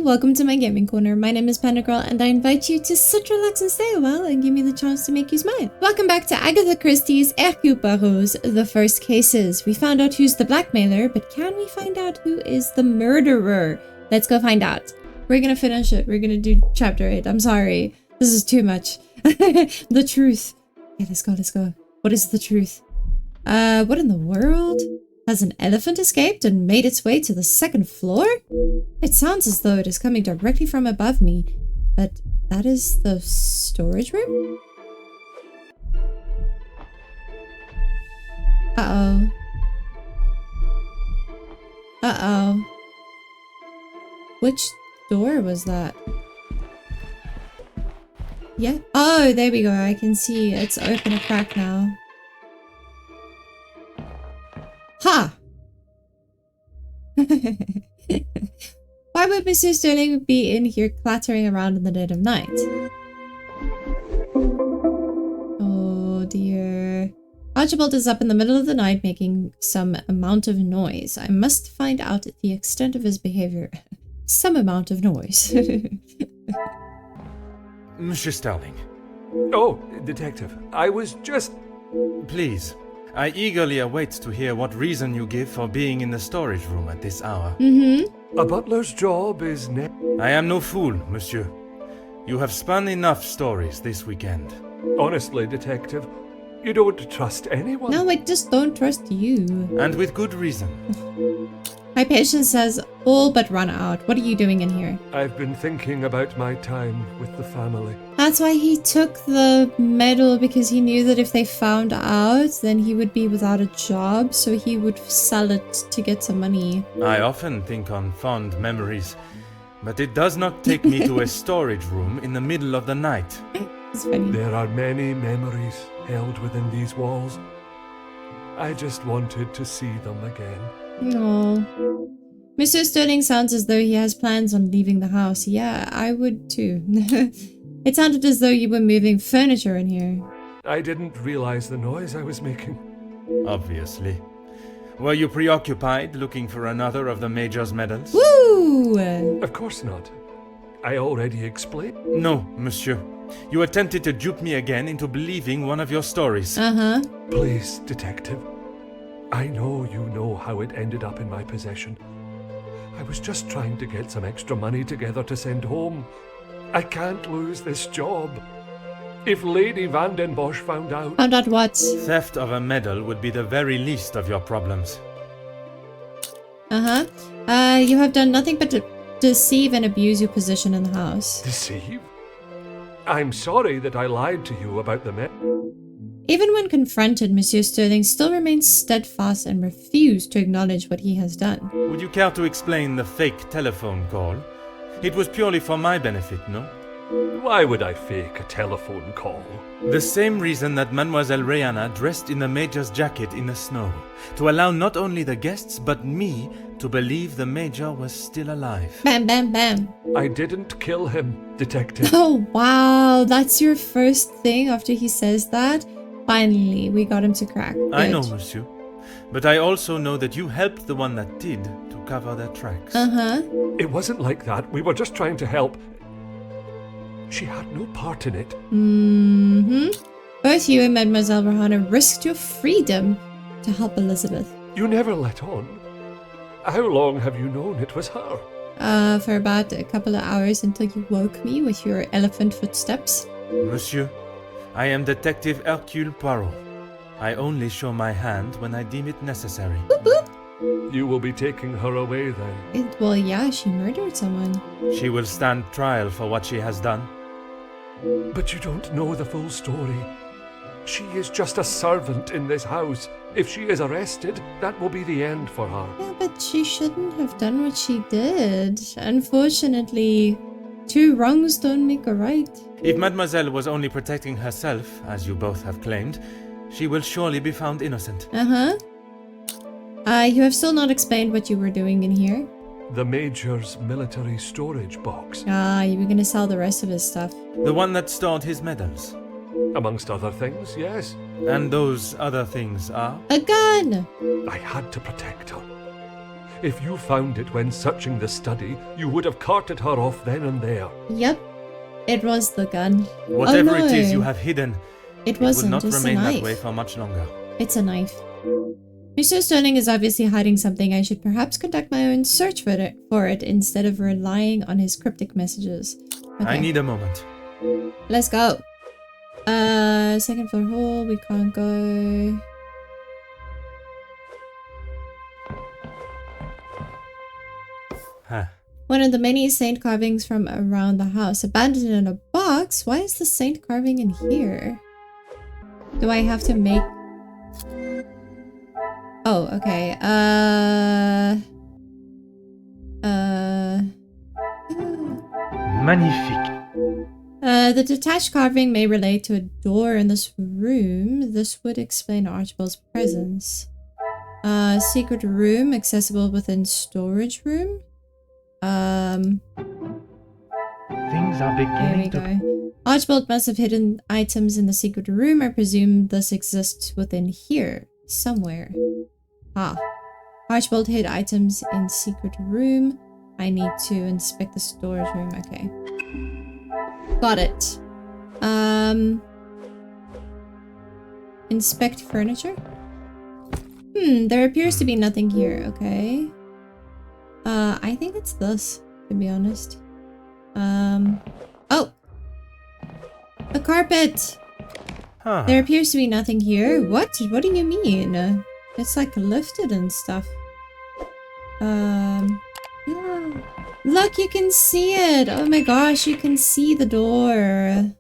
welcome to my gaming corner. My name is Panda Girl and I invite you to sit, relax and stay a while and give me the chance to make you smile. Welcome back to Agatha Christie's Hercule Poirot's The First Cases. We found out who's the blackmailer, but can we find out who is the murderer? Let's go find out. We're gonna finish it. We're gonna do chapter 8. I'm sorry. This is too much. The truth. Yeah, let's go. What is the truth? What in the world? Has an elephant escaped and made its way to the second floor? It sounds as though it is coming directly from above me, but that is the storage room? Uh-oh. Uh-oh. Which door was that? Yeah. Oh, there we go. I can see it's open a crack now. Ha! Why would Monsieur Sterling be in here clattering around in the dead of night? Oh dear. Archibald is up in the middle of the night making some amount of noise. I must find out the extent of his behavior. Some amount of noise. Monsieur Sterling. Oh, Detective. I was just... Please. I eagerly await to hear what reason you give for being in the storage room at this hour. A butler's job is I am no fool, monsieur. You have spun enough stories this weekend. Honestly, Detective, you don't trust anyone. No, I just don't trust you. And with good reason. My patience has all but run out. What are you doing in here? I've been thinking about my time with the family. That's why he took the medal, because he knew that if they found out, then he would be without a job, so he would sell it to get some money. I often think on fond memories, but it does not take me to a storage room in the middle of the night. It's funny. There are many memories held within these walls. I just wanted to see them again. No. Monsieur Sterling sounds as though he has plans on leaving the house. Yeah, I would too. It sounded as though you were moving furniture in here. I didn't realize the noise I was making. Obviously. Were you preoccupied looking for another of the Major's medals? Woo! Of course not. I already explained. No, monsieur. You attempted to dupe me again into believing one of your stories. Uh-huh. Please, Detective. I know you know how it ended up in my possession. I was just trying to get some extra money together to send home. I can't lose this job. If Lady Van den Bosch found out... Found out what? Theft of a medal would be the very least of your problems. Uh-huh. You have done nothing but to deceive and abuse your position in the house. Deceive? I'm sorry that I lied to you about the medal. Even when confronted, Monsieur Sterling still remains steadfast and refused to acknowledge what he has done. Would you care to explain the fake telephone call? It was purely for my benefit, no? Why would I fake a telephone call? The same reason that Mademoiselle Rihanna dressed in the Major's jacket in the snow. To allow not only the guests, but me to believe the Major was still alive. Bam, bam, bam. I didn't kill him, Detective. Oh, wow. That's your first thing after he says that? Finally, we got him to crack. Good. I know, monsieur. But I also know that you helped the one that did to cover their tracks. Uh-huh. It wasn't like that. We were just trying to help. She had no part in it. Mm-hmm. Both you and Mademoiselle Rohana risked your freedom to help Elizabeth. You never let on. How long have you known it was her? For about a couple of hours until you woke me with your elephant footsteps. Monsieur, I am Detective Hercule Poirot. I only show my hand when I deem it necessary. Boop, boop. You will be taking her away then? Well, yeah, she murdered someone. She will stand trial for what she has done. But you don't know the full story. She is just a servant in this house. If she is arrested, that will be the end for her. Yeah, but she shouldn't have done what she did. Unfortunately, two wrongs don't make a right. If Mademoiselle was only protecting herself, as you both have claimed, she will surely be found innocent. Uh-huh. You have still not explained what you were doing in here. The Major's military storage box. You were gonna sell the rest of his stuff. The one that stored his medals. Amongst other things, yes. And those other things are? A gun! I had to protect her. If you found it when searching the study, you would have carted her off then and there. Yep. It was the gun. Whatever Oh, no. it is you have hidden, It will wasn't not just a remain knife. that way for much longer. It's a knife. Mr. Sterling is obviously hiding something. I should perhaps conduct my own search for it instead of relying on his cryptic messages. Okay. I need a moment. Let's go. Second floor hall. We can't go. Huh. One of the many saint carvings from around the house. Abandoned in a box? Why is the saint carving in here? Do I have to make... Oh, okay. Magnifique. The detached carving may relate to a door in this room. This would explain Archibald's presence. Secret room accessible within storage room. Things are There we beginning to... go. Archibald must have hidden items in the secret room. I presume this exists within here, somewhere. Ah. Archibald hid items in secret room. I need to inspect the storage room. Okay. Got it. Inspect furniture? There appears to be nothing here. Okay. I think it's this, to be honest. Oh! A carpet! Huh. There appears to be nothing here. What? What do you mean? It's like lifted and stuff. Yeah. Look, you can see it! Oh my gosh, you can see the door.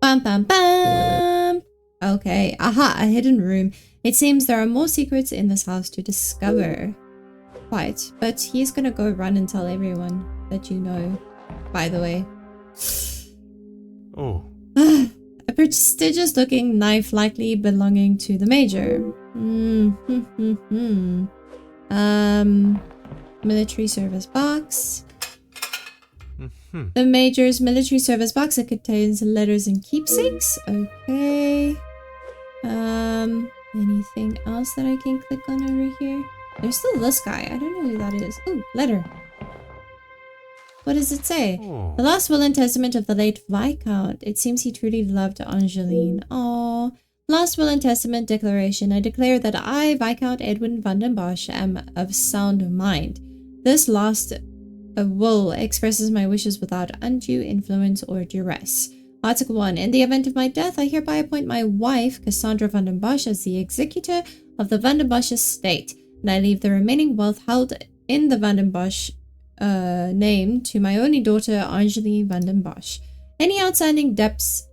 Bam bam bam! Okay, aha, a hidden room. It seems there are more secrets in this house to discover. Quite, but he's gonna go run and tell everyone that you know, by the way. Oh. A prestigious looking knife likely belonging to the major. Military service box. The major's military service box. It contains letters and keepsakes. Okay. Anything else that I can click on over here? There's still this guy. I don't know who that is. Ooh, letter. What does it say? Oh. The last will and testament of the late Viscount. It seems he truly loved Angeline. Aww. Last will and testament declaration. I declare that I, Viscount Edwin van den Bosch, am of sound mind. This last will expresses my wishes without undue influence or duress. Article 1. In the event of my death, I hereby appoint my wife, Cassandra van den Bosch, as the executor of the van den Bosch estate, and I leave the remaining wealth held in the van den Bosch name to my only daughter, Angeline van den Bosch. Any outstanding debts,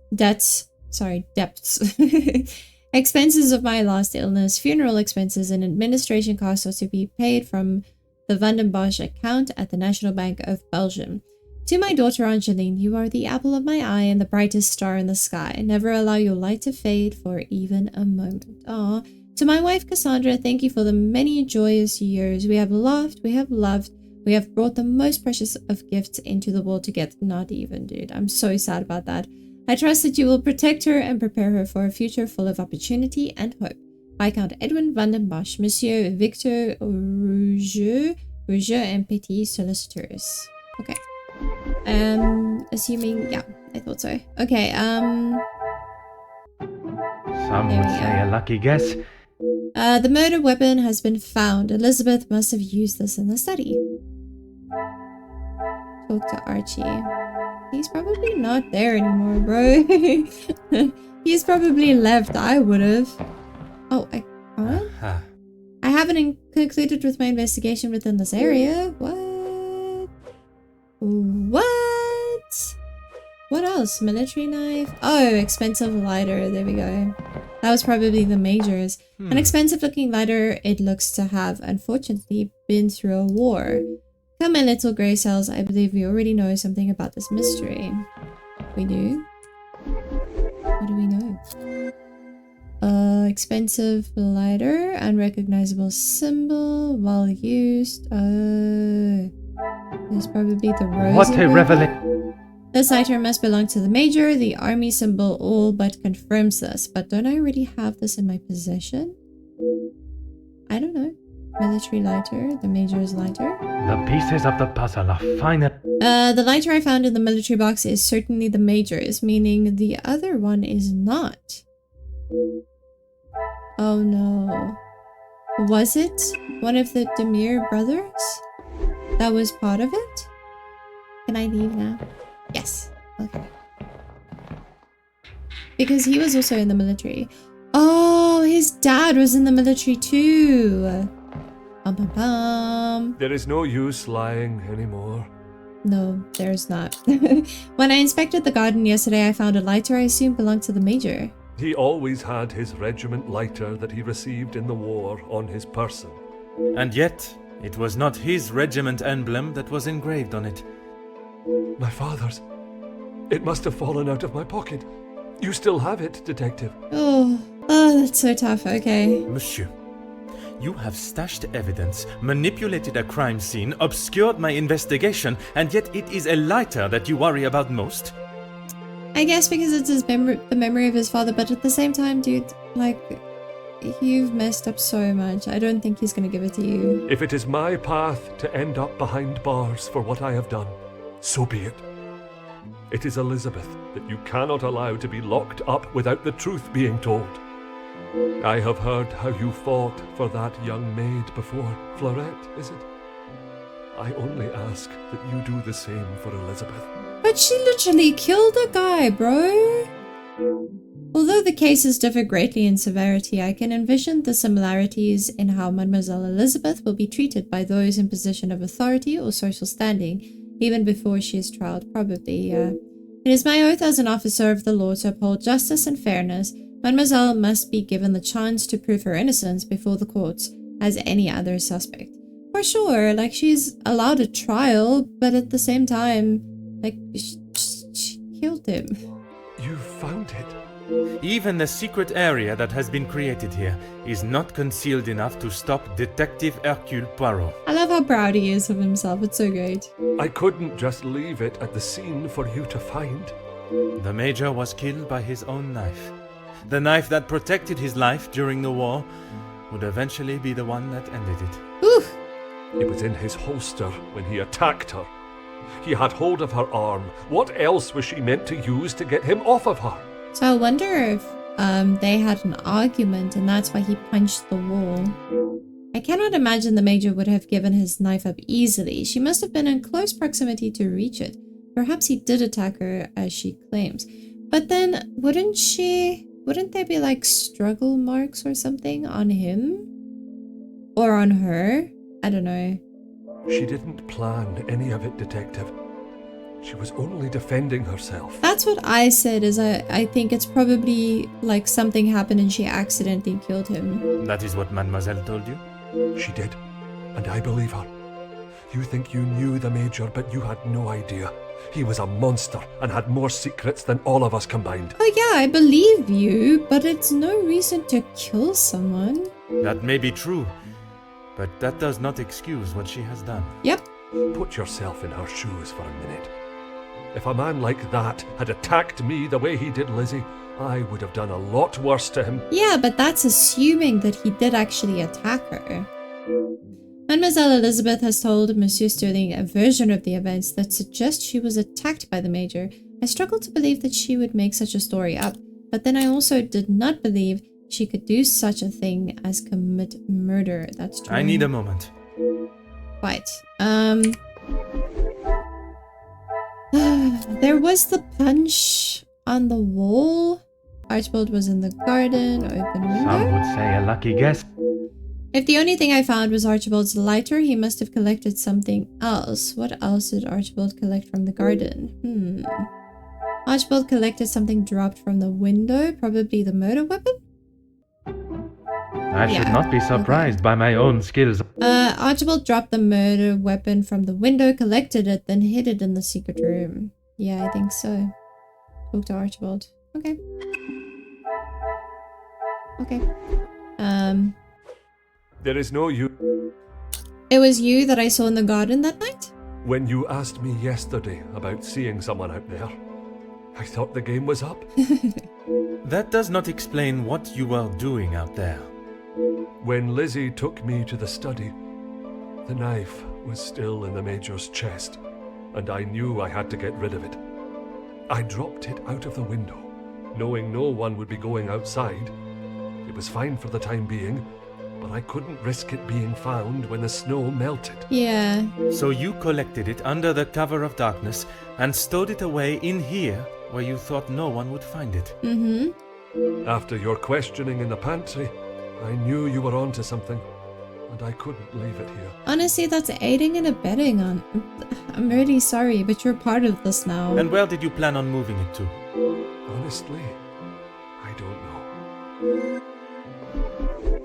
expenses of my last illness, funeral expenses, and administration costs are to be paid from the Van den Bosch account at the National Bank of Belgium. To my daughter Angeline, you are the apple of my eye and the brightest star in the sky. Never allow your light to fade for even a moment. Ah. To my wife Cassandra, thank you for the many joyous years. We have laughed, we have loved, we have brought the most precious of gifts into the world together. Not even, dude. I'm so sad about that. I trust that you will protect her and prepare her for a future full of opportunity and hope. Viscount Edwin van den Bosch, Monsieur Victor Rouget and Petit Solicitors. Okay. Assuming, yeah, I thought so. Okay, Some would say a lucky guess. the murder weapon has been found. Elizabeth must have used this in the study. Talk to Archie. He's probably not there anymore, bro. He's probably left. I would have. Oh, I can't? I haven't concluded with my investigation within this area. What? What? What else? Military knife? Oh, expensive lighter. There we go. That was probably the major's. An expensive looking lighter it looks to have, unfortunately, been through a war. Come, my little grey cells. I believe we already know something about this mystery. We do? What do we know? Expensive lighter, unrecognizable symbol, well used. There's probably the rose. What a revelation! This item must belong to the major. The army symbol all but confirms this. But don't I already have this in my possession? I don't know. Military lighter. The Major's lighter. The pieces of the puzzle are fine. The lighter I found in the military box is certainly the Major's, meaning the other one is not. Oh no. Was it one of the Demir brothers that was part of it? Can I leave now? Yes. Okay. Because he was also in the military. Oh, his dad was in the military too. Bum, bum, bum. There is no use lying anymore. No, there's not. When I inspected the garden yesterday, I found a lighter I assumed belonged to the Major. He always had his regiment lighter that he received in the war on his person. And yet, it was not his regiment emblem that was engraved on it. My father's. It must have fallen out of my pocket. You still have it, Detective. Oh, that's so tough. Okay. Monsieur, you have stashed evidence, manipulated a crime scene, obscured my investigation, and yet it is a lighter that you worry about most? I guess because it's the memory of his father, but at the same time, dude, like, you've messed up so much. I don't think he's gonna give it to you. If it is my path to end up behind bars for what I have done, so be it. It is Elizabeth that you cannot allow to be locked up without the truth being told. I have heard how you fought for that young maid before. Florette, is it? I only ask that you do the same for Elizabeth. But she literally killed a guy, bro. Although the cases differ greatly in severity, I can envision the similarities in how Mademoiselle Elizabeth will be treated by those in position of authority or social standing, even before she is tried, probably. It is my oath as an officer of the law to uphold justice and fairness. Mademoiselle must be given the chance to prove her innocence before the courts as any other suspect. For sure, like, she's allowed a trial, but at the same time, like, she killed him. You found it. Even the secret area that has been created here is not concealed enough to stop Detective Hercule Poirot. I love how proud he is of himself. It's so great. I couldn't just leave it at the scene for you to find. The Major was killed by his own knife. The knife that protected his life during the war would eventually be the one that ended it. Ooh. It was in his holster when he attacked her. He had hold of her arm. What else was she meant to use to get him off of her? So I wonder if they had an argument and that's why he punched the wall. I cannot imagine the Major would have given his knife up easily. She must have been in close proximity to reach it. Perhaps he did attack her as she claims. But then wouldn't there be like struggle marks or something on him? Or on her? I don't know. She didn't plan any of it, Detective. She was only defending herself. That's what I said, is I think it's probably like something happened and she accidentally killed him. That is what Mademoiselle told you? She did, and I believe her. You think you knew the Major, but you had no idea. He was a monster and had more secrets than all of us combined. Oh yeah, I believe you, but it's no reason to kill someone. That may be true, but that does not excuse what she has done. Yep. Put yourself in her shoes for a minute. If a man like that had attacked me the way he did Lizzie, I would have done a lot worse to him. Yeah, but that's assuming that he did actually attack her. Mademoiselle Elizabeth has told Monsieur Sterling a version of the events that suggests she was attacked by the Major. I struggle to believe that she would make such a story up, but then I also did not believe she could do such a thing as commit murder. That's true. I need a moment. Right. There was the punch on the wall. Archibald was in the garden, open window. Some would say a lucky guess. If the only thing I found was Archibald's lighter, he must have collected something else. What else did Archibald collect from the garden? Archibald collected something dropped from the window, probably the murder weapon? I should not be surprised by my own skills. Archibald dropped the murder weapon from the window, collected it, then hid it in the secret room. Yeah, I think so. Talk to Archibald. Okay. Okay. There is no you. It was you that I saw in the garden that night? When you asked me yesterday about seeing someone out there, I thought the game was up. That does not explain what you were doing out there. When Lizzie took me to the study, the knife was still in the Major's chest, and I knew I had to get rid of it. I dropped it out of the window, knowing no one would be going outside. It was fine for the time being, but I couldn't risk it being found when the snow melted. Yeah. So you collected it under the cover of darkness and stowed it away in here where you thought no one would find it. Mm-hmm. After your questioning in the pantry, I knew you were onto something, and I couldn't leave it here. Honestly, that's aiding and abetting on... I'm really sorry, but you're part of this now. And where did you plan on moving it to? Honestly, I don't know.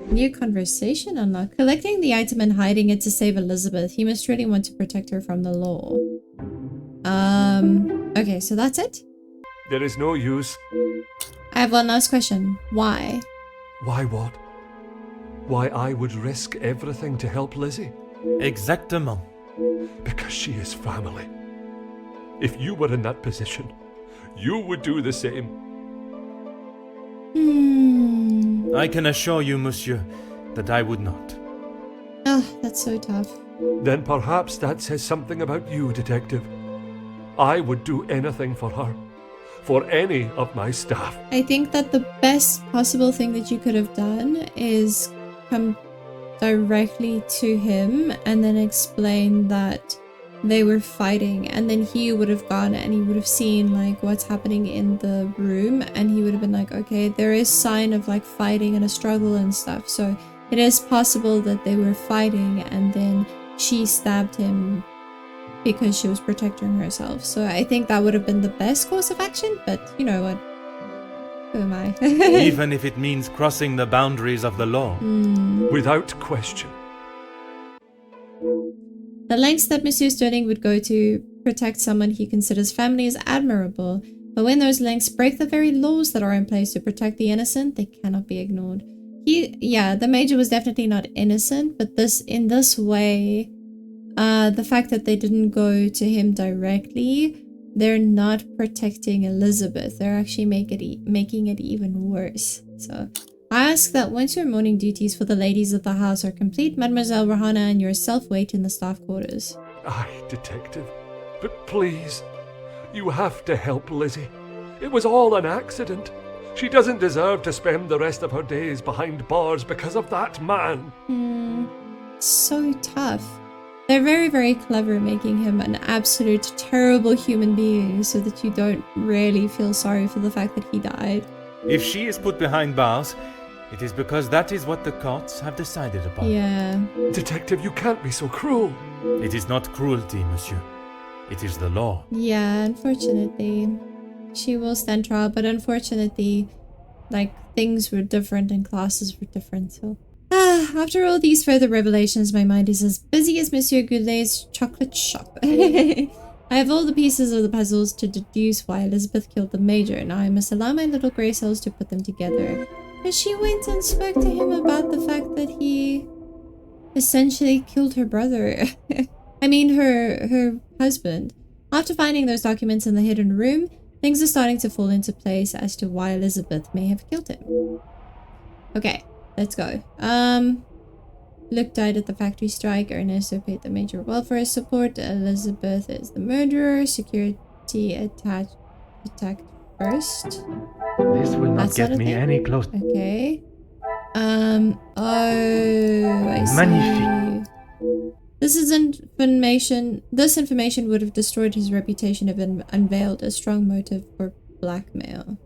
New conversation unlocked. Collecting the item and hiding it to save Elizabeth. He must really want to protect her from the law. Okay, so that's it? There is no use. I have one last question. Why? Why what? Why I would risk everything to help Lizzie? Exactement. Because she is family. If you were in that position, you would do the same. I can assure you, monsieur, that I would not. Oh, that's so tough. Then perhaps that says something about you, Detective. I would do anything for her. For any of my staff. I think that the best possible thing that you could have done is come directly to him and then explain that they were fighting, and then he would have gone and he would have seen like what's happening in the room, and he would have been like, okay, there is sign of like fighting and a struggle and stuff, so it is possible that they were fighting and then she stabbed him because she was protecting herself. So I think that would have been the best course of action, but you know what? Who am I? Even if it means crossing the boundaries of the law. Without question. The lengths that Monsieur Sterling would go to protect someone he considers family is admirable, but when those lengths break the very laws that are in place to protect the innocent, they cannot be ignored. The Major was definitely not innocent, but in this way, the fact that they didn't go to him directly, they're not protecting Elizabeth. They're actually making it even worse. So I ask that once your morning duties for the ladies of the house are complete, Mademoiselle Rohanna and yourself wait in the staff quarters. Aye, Detective. But please, you have to help Lizzie. It was all an accident. She doesn't deserve to spend the rest of her days behind bars because of that man. So tough. They're very, very clever making him an absolute terrible human being so that you don't really feel sorry for the fact that he died. If she is put behind bars, it is because that is what the courts have decided upon. Yeah. Detective, you can't be so cruel. It is not cruelty, monsieur. It is the law. Yeah, unfortunately. She will stand trial, but unfortunately, like, things were different and classes were different, so... After all these further revelations, my mind is as busy as Monsieur Goulet's chocolate shop. I have all the pieces of the puzzles to deduce why Elizabeth killed the Major, and I must allow my little grey cells to put them together. But she went and spoke to him about the fact that he essentially killed her brother. I mean, her husband. After finding those documents in the hidden room, things are starting to fall into place as to why Elizabeth may have killed him. Okay. Let's go. Luke died at the factory strike. Ernesto paid the Major welfare support. Elizabeth is the murderer. Security attacked first. This will not get me any closer. Okay. Oh, I see. Magnifique. This information would have destroyed his reputation if it unveiled a strong motive for blackmail.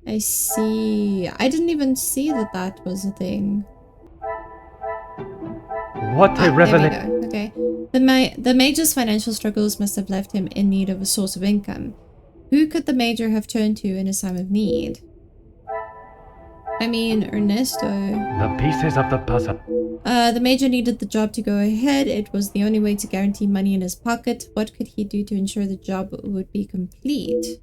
I see. I didn't even see that was a thing. What a revelation. There we go. Okay. The Major's financial struggles must have left him in need of a source of income. Who could the Major have turned to in his time of need? I mean, Ernesto. The pieces of the puzzle. The Major needed the job to go ahead. It was the only way to guarantee money in his pocket. What could he do to ensure the job would be complete?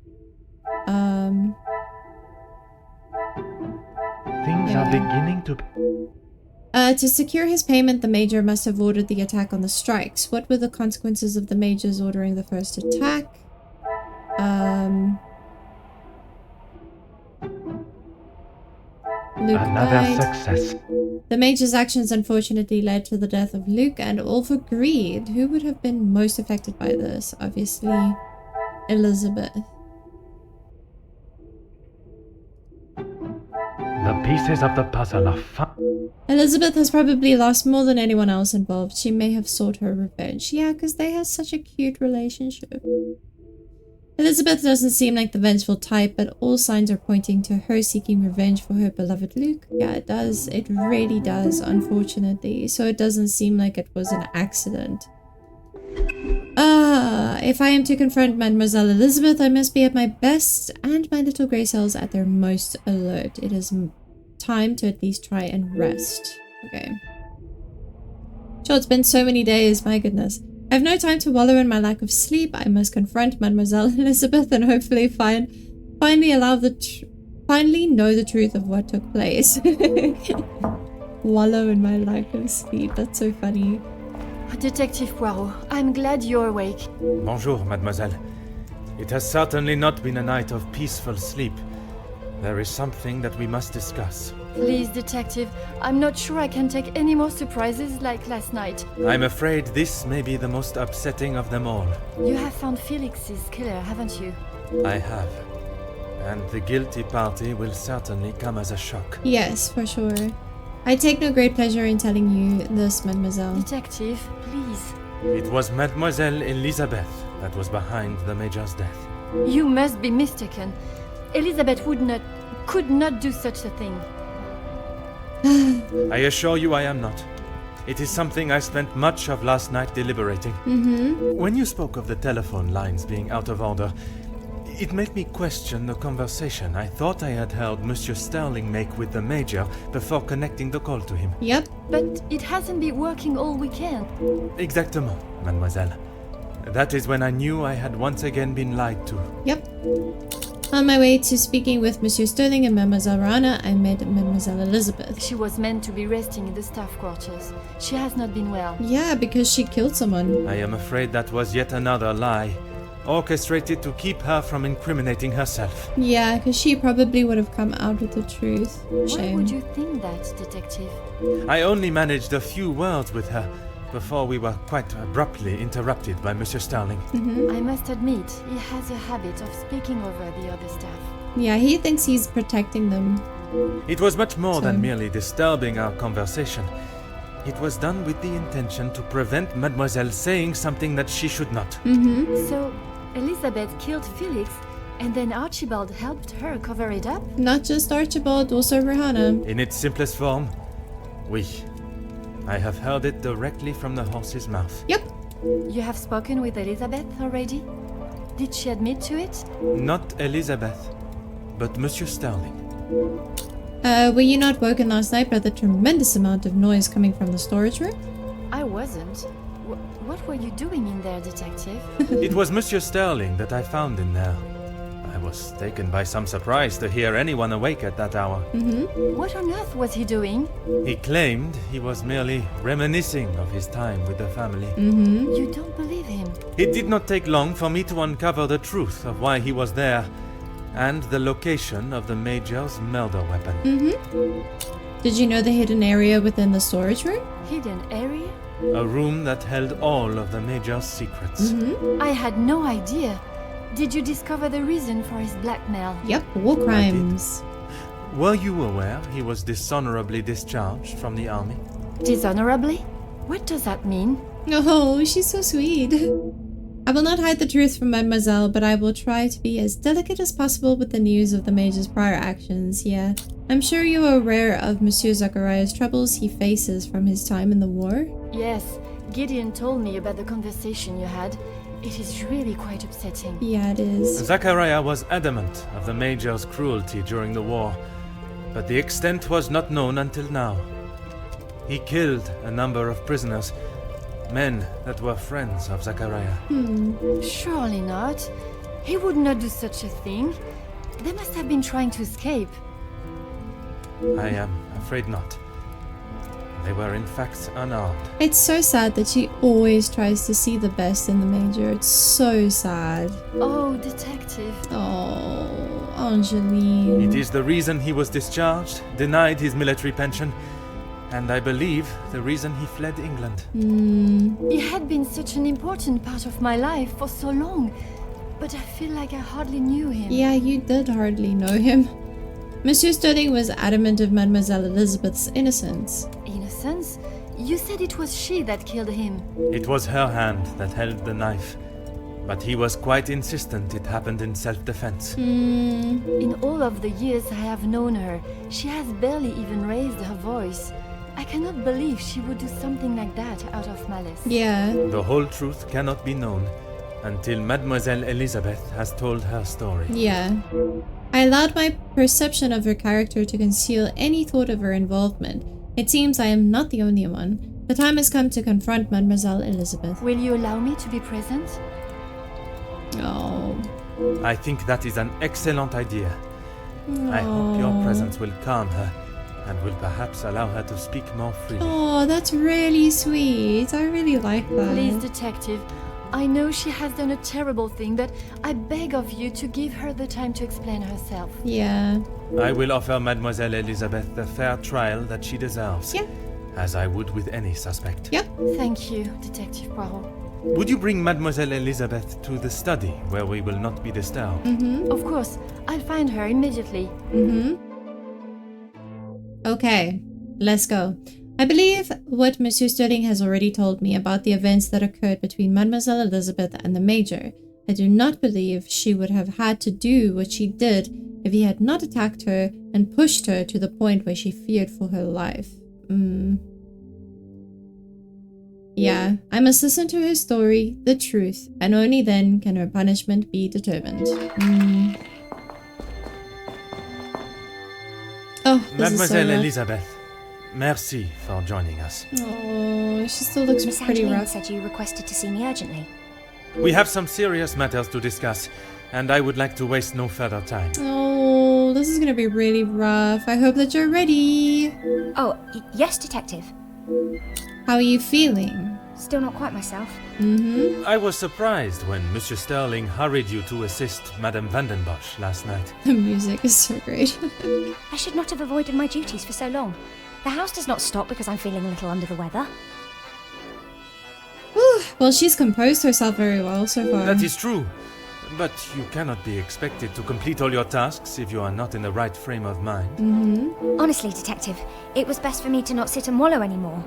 Things are beginning to... To secure his payment, the Major must have ordered the attack on the strikes. What were the consequences of the Major's ordering the first attack? Luke Another died. success. The Major's actions unfortunately led to the death of Luke, and all for greed. Who would have been most affected by this? Obviously, Elizabeth. The pieces of the puzzle are fun. Elizabeth has probably lost more than anyone else involved. She may have sought her revenge. Yeah, because they have such a cute relationship. Elizabeth doesn't seem like the vengeful type, but all signs are pointing to her seeking revenge for her beloved Luke. Yeah, it does. It really does, unfortunately. So it doesn't seem like it was an accident. If I am to confront Mademoiselle Elizabeth, I must be at my best and my little grey cells at their most alert. It is time to at least try and rest. Okay. Sure, it's been so many days, my goodness. I have no time to wallow in my lack of sleep. I must confront Mademoiselle Elizabeth and hopefully finally know the truth of what took place. Wallow in my lack of sleep. That's so funny. Detective Poirot, I'm glad you're awake. Bonjour, mademoiselle. It has certainly not been a night of peaceful sleep. There is something that we must discuss. Please, Detective, I'm not sure I can take any more surprises like last night. I'm afraid this may be the most upsetting of them all. You have found Felix's killer, haven't you? I have. And the guilty party will certainly come as a shock. Yes, for sure. I take no great pleasure in telling you this, mademoiselle. Detective, please. It was Mademoiselle Elizabeth that was behind the Major's death. You must be mistaken. Elizabeth could not do such a thing. I assure you I am not. It is something I spent much of last night deliberating. When you spoke of the telephone lines being out of order, it made me question the conversation I thought I had heard Monsieur Sterling make with the Major before connecting the call to him. Yep. But it hasn't been working all weekend. Exactement, mademoiselle. That is when I knew I had once again been lied to. Yep. On my way to speaking with Monsieur Sterling and Mademoiselle Rana, I met Mademoiselle Elizabeth. She was meant to be resting in the staff quarters. She has not been well. Yeah, because she killed someone. I am afraid that was yet another lie, orchestrated to keep her from incriminating herself. Yeah, because she probably would have come out with the truth. Why Shame. would you think that, Detective? I only managed a few words with her before we were quite abruptly interrupted by Monsieur Sterling. I must admit, he has a habit of speaking over the other staff. Yeah, he thinks he's protecting them. It was much more than merely disturbing our conversation. It was done with the intention to prevent Mademoiselle saying something that she should not. So, Elizabeth killed Felix, and then Archibald helped her cover it up? Not just Archibald, also Rihanna. In its simplest form, oui. I have heard it directly from the horse's mouth. Yep. You have spoken with Elizabeth already? Did she admit to it? Not Elizabeth, but Monsieur Sterling. Were you not woken last night by the tremendous amount of noise coming from the storage room? I wasn't. What were you doing in there, Detective? It was Monsieur Sterling that I found in there. I was taken by some surprise to hear anyone awake at that hour. What on earth was he doing? He claimed he was merely reminiscing of his time with the family. You don't believe him. It did not take long for me to uncover the truth of why he was there and the location of the Major's murder weapon. Did you know the hidden area within the storage room? Hidden area? A room that held all of the Major's secrets. I had no idea. Did you discover the reason for his blackmail? Yep, war crimes. Were you aware he was dishonorably discharged from the army? Dishonorably? What does that mean? Oh, she's so sweet. I will not hide the truth from Mademoiselle, but I will try to be as delicate as possible with the news of the Major's prior actions, yeah. I'm sure you are aware of Monsieur Zachariah's troubles he faces from his time in the war? Yes, Gideon told me about the conversation you had. It is really quite upsetting. Yeah, it is. Zachariah was adamant of the Major's cruelty during the war, but the extent was not known until now. He killed a number of prisoners, men that were friends of Zachariah. Surely not. He would not do such a thing. They must have been trying to escape. I am afraid not. They were in fact unarmed. It's so sad that she always tries to see the best in the Major. It's so sad. Oh, Detective. Oh. Angeline. It is the reason he was discharged, denied his military pension, and I believe the reason he fled England. He had been such an important part of my life for so long, but I feel like I hardly knew him. Yeah, you did hardly know him. Monsieur Sterling was adamant of Mademoiselle Elizabeth's innocence. Innocence? You said it was she that killed him. It was her hand that held the knife, but he was quite insistent it happened in self-defense. In all of the years I have known her, she has barely even raised her voice. I cannot believe she would do something like that out of malice. Yeah. The whole truth cannot be known until Mademoiselle Elizabeth has told her story. Yeah. I allowed my perception of her character to conceal any thought of her involvement. It seems I am not the only one. The time has come to confront Mademoiselle Elizabeth. Will you allow me to be present? Oh. I think that is an excellent idea. Oh. I hope your presence will calm her and will perhaps allow her to speak more freely. Oh, that's really sweet. I really like that. Please, detective. I know she has done a terrible thing, but I beg of you to give her the time to explain herself. Yeah. I will offer Mademoiselle Elizabeth the fair trial that she deserves. Yeah. As I would with any suspect. Yep. Thank you, Detective Poirot. Would you bring Mademoiselle Elizabeth to the study where we will not be disturbed? Of course, I'll find her immediately. Okay, let's go. I believe what Monsieur Sterling has already told me about the events that occurred between Mademoiselle Elizabeth and the Major. I do not believe she would have had to do what she did if he had not attacked her and pushed her to the point where she feared for her life. Yeah, I must listen to her story, the truth, and only then can her punishment be determined. Oh, this Mademoiselle is so rough. Elizabeth, merci for joining us. Oh, she still looks Miss pretty Angeline rough. said you requested to see me urgently. We have some serious matters to discuss, and I would like to waste no further time. Oh, this is gonna be really rough. I hope that you're ready. Oh, yes, Detective. How are you feeling? Still not quite myself. I was surprised when Monsieur Sterling hurried you to assist Madame Vandenbosch last night. The music is so great. I should not have avoided my duties for so long. The house does not stop because I'm feeling a little under the weather. Whew, well, she's composed herself very well so far. That is true, but you cannot be expected to complete all your tasks if you are not in the right frame of mind. Honestly, Detective, it was best for me to not sit and wallow anymore.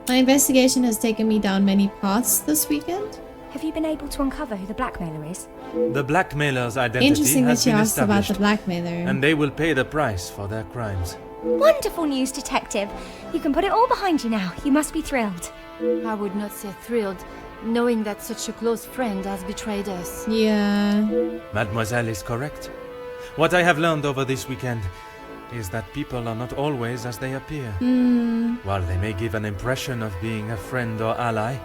My investigation has taken me down many paths this weekend. Have you been able to uncover who the blackmailer is? The blackmailer's identity Interesting that has you been asked about established, the blackmailer. and they will pay the price for their crimes. Wonderful news, Detective. You can put it all behind you now. You must be thrilled. I would not say thrilled, knowing that such a close friend has betrayed us. Yeah. Mademoiselle is correct. What I have learned over this weekend is that people are not always as they appear. While they may give an impression of being a friend or ally,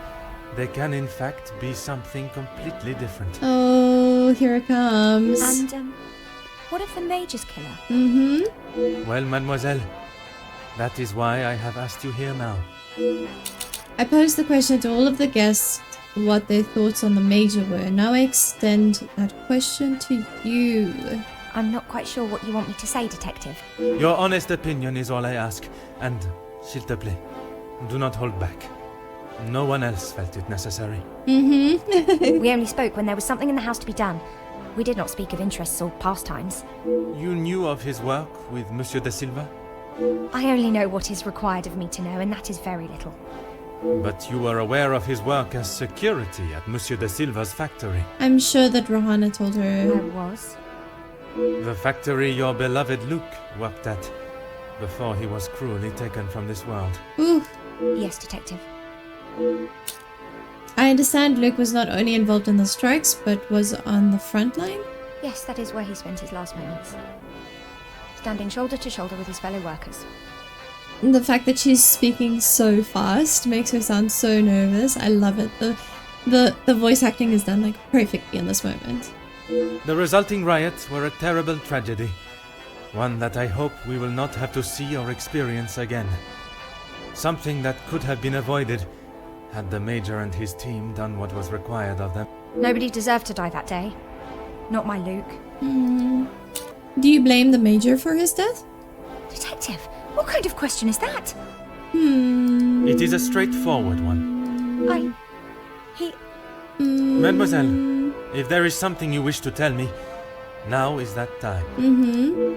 they can in fact be something completely different. Oh, here it comes. And, what of the Major's killer? Well, mademoiselle, that is why I have asked you here now. I posed the question to all of the guests what their thoughts on the Major were. Now I extend that question to you. I'm not quite sure what you want me to say, Detective. Your honest opinion is all I ask, and, s'il te plaît, do not hold back. No one else felt it necessary. We only spoke when there was something in the house to be done. We did not speak of interests or pastimes. You knew of his work with Monsieur de Silva? I only know what is required of me to know, and that is very little. But you were aware of his work as security at Monsieur de Silva's factory. I'm sure that Rohanna told I her. was. The factory your beloved Luke worked at before he was cruelly taken from this world. Ooh. Yes, Detective. I understand Luke was not only involved in the strikes, but was on the front line? Yes, that is where he spent his last moments. Standing shoulder to shoulder with his fellow workers. The fact that she's speaking so fast makes her sound so nervous. I love it. The voice acting is done like perfectly in this moment. The resulting riots were a terrible tragedy, one that I hope we will not have to see or experience again. Something that could have been avoided had the Major and his team done what was required of them. Nobody deserved to die that day. Not my Luke. Do you blame the Major for his death? Detective, what kind of question is that? It is a straightforward one. Mademoiselle, if there is something you wish to tell me, now is that time.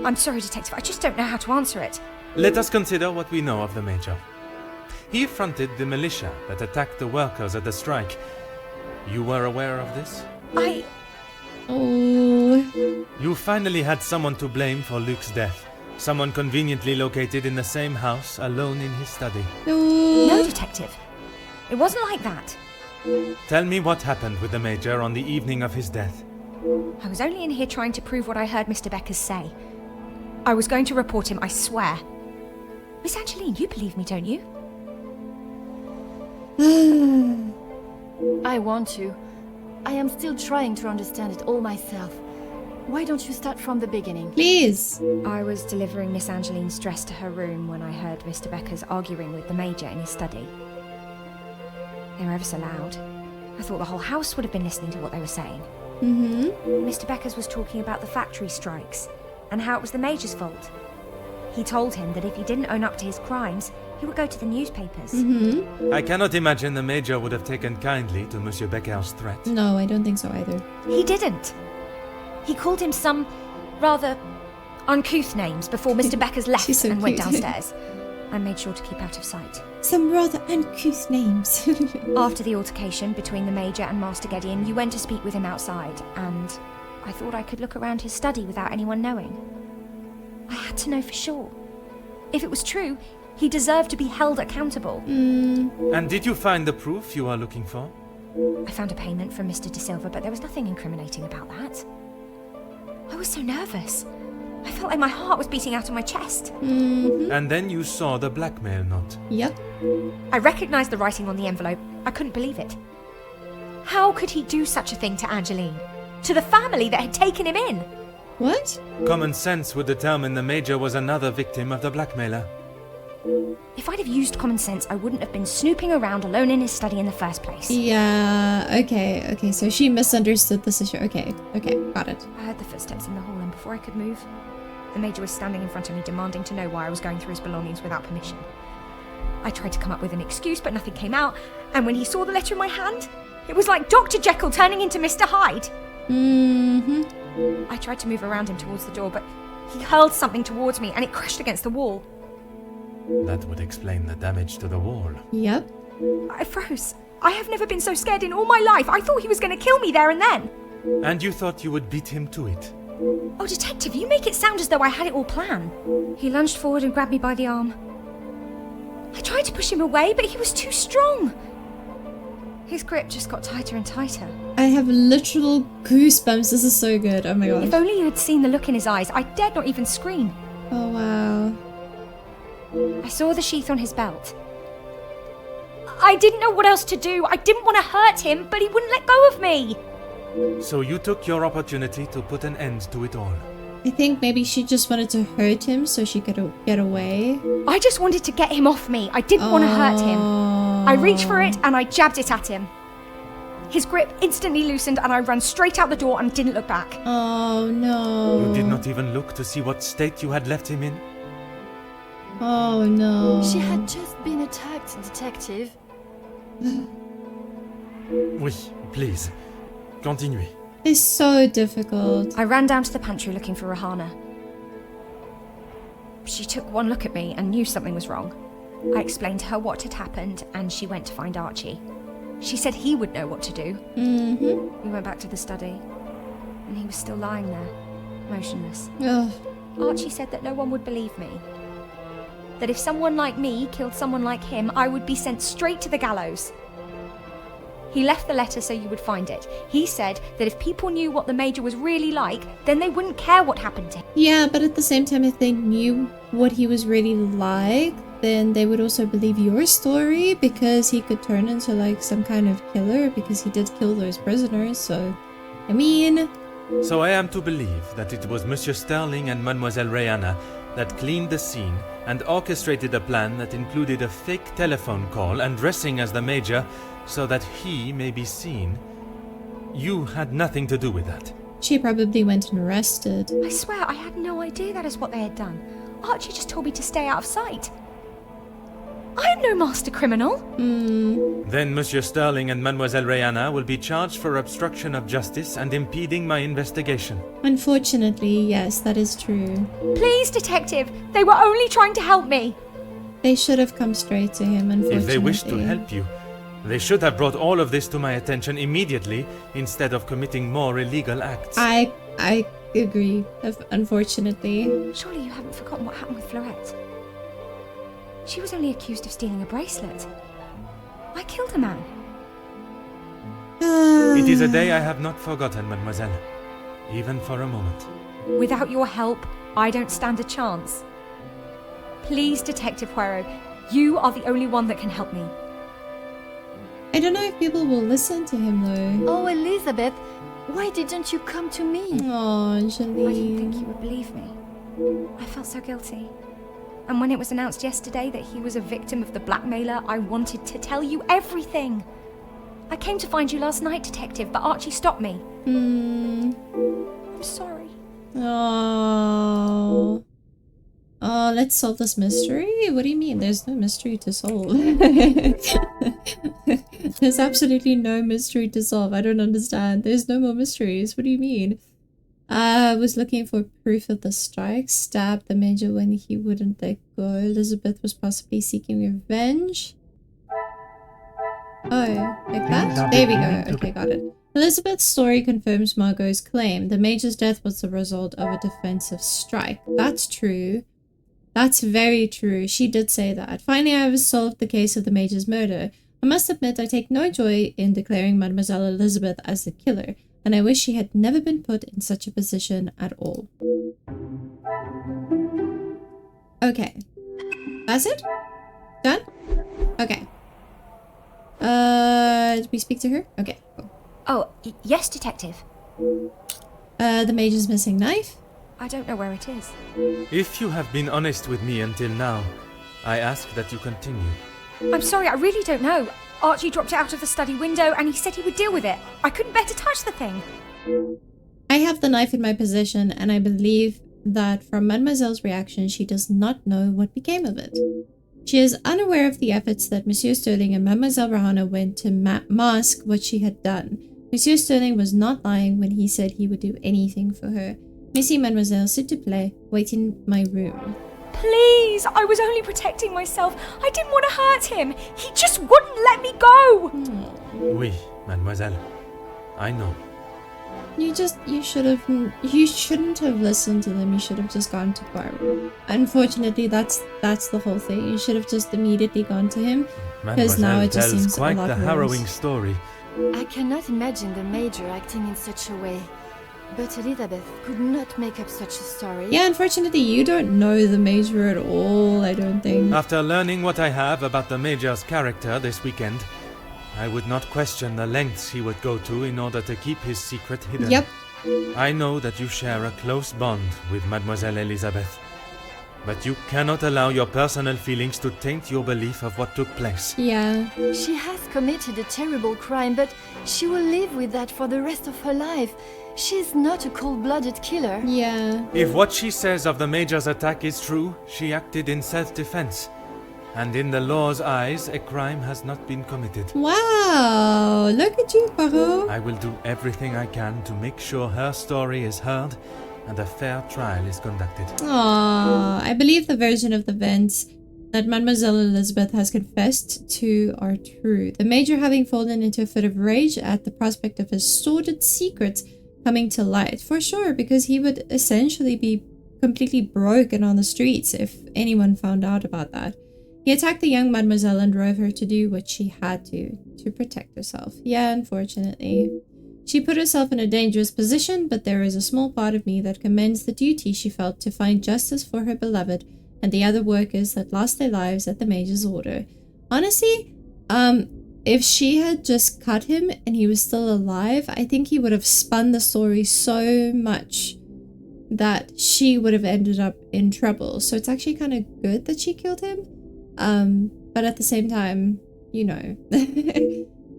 I'm sorry, Detective, I just don't know how to answer it. Let us consider what we know of the Major. He fronted the militia that attacked the workers at the strike. You were aware of this? Oh. You finally had someone to blame for Luke's death. Someone conveniently located in the same house, alone in his study. No, Detective. It wasn't like that. Tell me what happened with the Major on the evening of his death. I was only in here trying to prove what I heard Mr. Beckers say. I was going to report him, I swear. Miss Angeline, you believe me, don't you? I want to. I am still trying to understand it all myself. Why don't you start from the beginning? Please. I was delivering Miss Angeline's dress to her room when I heard Mr. Beckers arguing with the Major in his study. They were ever so loud. I thought the whole house would have been listening to what they were saying. Mr. Beckers was talking about the factory strikes and how it was the Major's fault. He told him that if he didn't own up to his crimes, he would go to the newspapers. I cannot imagine the Major would have taken kindly to Monsieur Becker's threat. No, I don't think so either. He didn't. He called him some rather uncouth names before Mr. Beckers left She's so and went cute. downstairs. I made sure to keep out of sight. Some rather uncouth names. After the altercation between the Major and Master Gideon, you went to speak with him outside, and I thought I could look around his study without anyone knowing. I had to know for sure. If it was true, he deserved to be held accountable. And did you find the proof you are looking for? I found a payment from Mr. De Silva, but there was nothing incriminating about that. I was so nervous. I felt like my heart was beating out of my chest. And then you saw the blackmail note. Yep. I recognised the writing on the envelope. I couldn't believe it. How could he do such a thing to Angeline? To the family that had taken him in? What? Common sense would determine the Major was another victim of the blackmailer. If I'd have used common sense, I wouldn't have been snooping around alone in his study in the first place. Yeah, okay, so she misunderstood the situation. Okay, got it. I heard the footsteps in the hall, and before I could move, the Major was standing in front of me, demanding to know why I was going through his belongings without permission. I tried to come up with an excuse, but nothing came out, and when he saw the letter in my hand, it was like Dr. Jekyll turning into Mr. Hyde. I tried to move around him towards the door, but he hurled something towards me, and it crashed against the wall. That would explain the damage to the wall. Yep. I froze. I have never been so scared in all my life. I thought he was going to kill me there and then. And you thought you would beat him to it? Oh, Detective, you make it sound as though I had it all planned. He lunged forward and grabbed me by the arm. I tried to push him away, but he was too strong. His grip just got tighter and tighter. I have literal goosebumps. This is so good. Oh my If god. only you had seen the look in his eyes, I dared not even scream. Oh wow. I saw the sheath on his belt. I didn't know what else to do. I didn't want to hurt him, but he wouldn't let go of me. So you took your opportunity to put an end to it all. I think maybe she just wanted to hurt him so she could get away. I just wanted to get him off me. I didn't want to hurt him. I reached for it and I jabbed it at him. His grip instantly loosened and I ran straight out the door and didn't look back. Oh no. You did not even look to see what state you had left him in? Oh no. She had just been attacked, Detective. Oui, please. Continuez. It's so difficult. I ran down to the pantry looking for Rahana. She took one look at me and knew something was wrong. I explained to her what had happened and she went to find Archie. She said he would know what to do. We went back to the study and he was still lying there, motionless. Ugh. Archie said that no one would believe me. That if someone like me killed someone like him, I would be sent straight to the gallows. He left the letter so you would find it. He said that if people knew what the Major was really like, then they wouldn't care what happened to him. Yeah, but at the same time, if they knew what he was really like, then they would also believe your story because he could turn into like some kind of killer because he did kill those prisoners. So, I mean... So I am to believe that it was Monsieur Sterling and Mademoiselle Rihanna that cleaned the scene and orchestrated a plan that included a fake telephone call and dressing as the Major so that he may be seen. You had nothing to do with that. She probably went and rested. I swear I had no idea that is what they had done. Archie just told me to stay out of sight. I am no master criminal. Then Monsieur Sterling and Mademoiselle Rihanna will be charged for obstruction of justice and impeding my investigation. Unfortunately, yes, that is true. Please, detective. They were only trying to help me. They should have come straight to him, unfortunately. If they wish to help you, they should have brought all of this to my attention immediately instead of committing more illegal acts. I agree, unfortunately. Surely you haven't forgotten what happened with Florette. She was only accused of stealing a bracelet. I killed a man. It is a day I have not forgotten, mademoiselle. Even for a moment. Without your help, I don't stand a chance. Please, Detective Poirot, you are the only one that can help me. I don't know if people will listen to him, though. Oh, Elizabeth, why didn't you come to me? Oh, Angelique. I didn't think you would believe me. I felt so guilty. And when it was announced yesterday that he was a victim of the blackmailer, I wanted to tell you everything. I came to find you last night, Detective, but Archie stopped me. I'm sorry. Oh. Oh, let's solve this mystery? What do you mean? There's no mystery to solve. There's absolutely no mystery to solve. I don't understand. There's no more mysteries. What do you mean? I was looking for proof of the strike. Stabbed the major when he wouldn't let go. Elizabeth was possibly seeking revenge. Oh, like that? There we go. Okay, got it. Elizabeth's story confirms Margot's claim. The major's death was the result of a defensive strike. That's true. That's very true. She did say that. Finally, I have solved the case of the major's murder. I must admit I take no joy in declaring Mademoiselle Elizabeth as the killer, and I wish she had never been put in such a position at all. Okay. That's it? Done? Okay. Did we speak to her? Okay, cool. Oh, yes, Detective. The major's missing knife? I don't know where it is. If you have been honest with me until now, I ask that you continue. I'm sorry, I really don't know. Archie dropped it out of the study window and he said he would deal with it. I couldn't bear to touch the thing. I have the knife in my possession, and I believe that from Mademoiselle's reaction, she does not know what became of it. She is unaware of the efforts that Monsieur Sterling and Mademoiselle Rahana went to mask what she had done. Monsieur Sterling was not lying when he said he would do anything for her. Missy, Mademoiselle, s'il te plaît, wait in my room. Please, I was only protecting myself. I didn't want to hurt him. He just wouldn't let me go. Oui, mademoiselle. I know. You shouldn't have listened to them. You should have just gone to Poirot. Unfortunately, that's the whole thing. You should have just immediately gone to him. Because now it just seems quite a lot the worse. harrowing story. I cannot imagine the major acting in such a way. But Elizabeth could not make up such a story. Yeah, unfortunately, you don't know the major at all, I don't think. After learning what I have about the major's character this weekend, I would not question the lengths he would go to in order to keep his secret hidden. Yep. I know that you share a close bond with Mademoiselle Elizabeth, but you cannot allow your personal feelings to taint your belief of what took place. Yeah. She has committed a terrible crime, but she will live with that for the rest of her life. She is not a cold-blooded killer. Yeah. If what she says of the major's attack is true, she acted in self-defense. And in the law's eyes, a crime has not been committed. Wow. Look at you, Poirot. I will do everything I can to make sure her story is heard and a fair trial is conducted. Aww. I believe the version of the events that Mademoiselle Elizabeth has confessed to are true. The major having fallen into a fit of rage at the prospect of his sordid secrets coming to light. For sure, because he would essentially be completely broken on the streets if anyone found out about that. He attacked the young mademoiselle and drove her to do what she had to protect herself. Yeah, unfortunately. She put herself in a dangerous position, but there is a small part of me that commends the duty she felt to find justice for her beloved and the other workers that lost their lives at the major's order. Honestly, if she had just cut him and he was still alive, I think he would have spun the story so much that she would have ended up in trouble. So it's actually kind of good that she killed him. But at the same time, you know,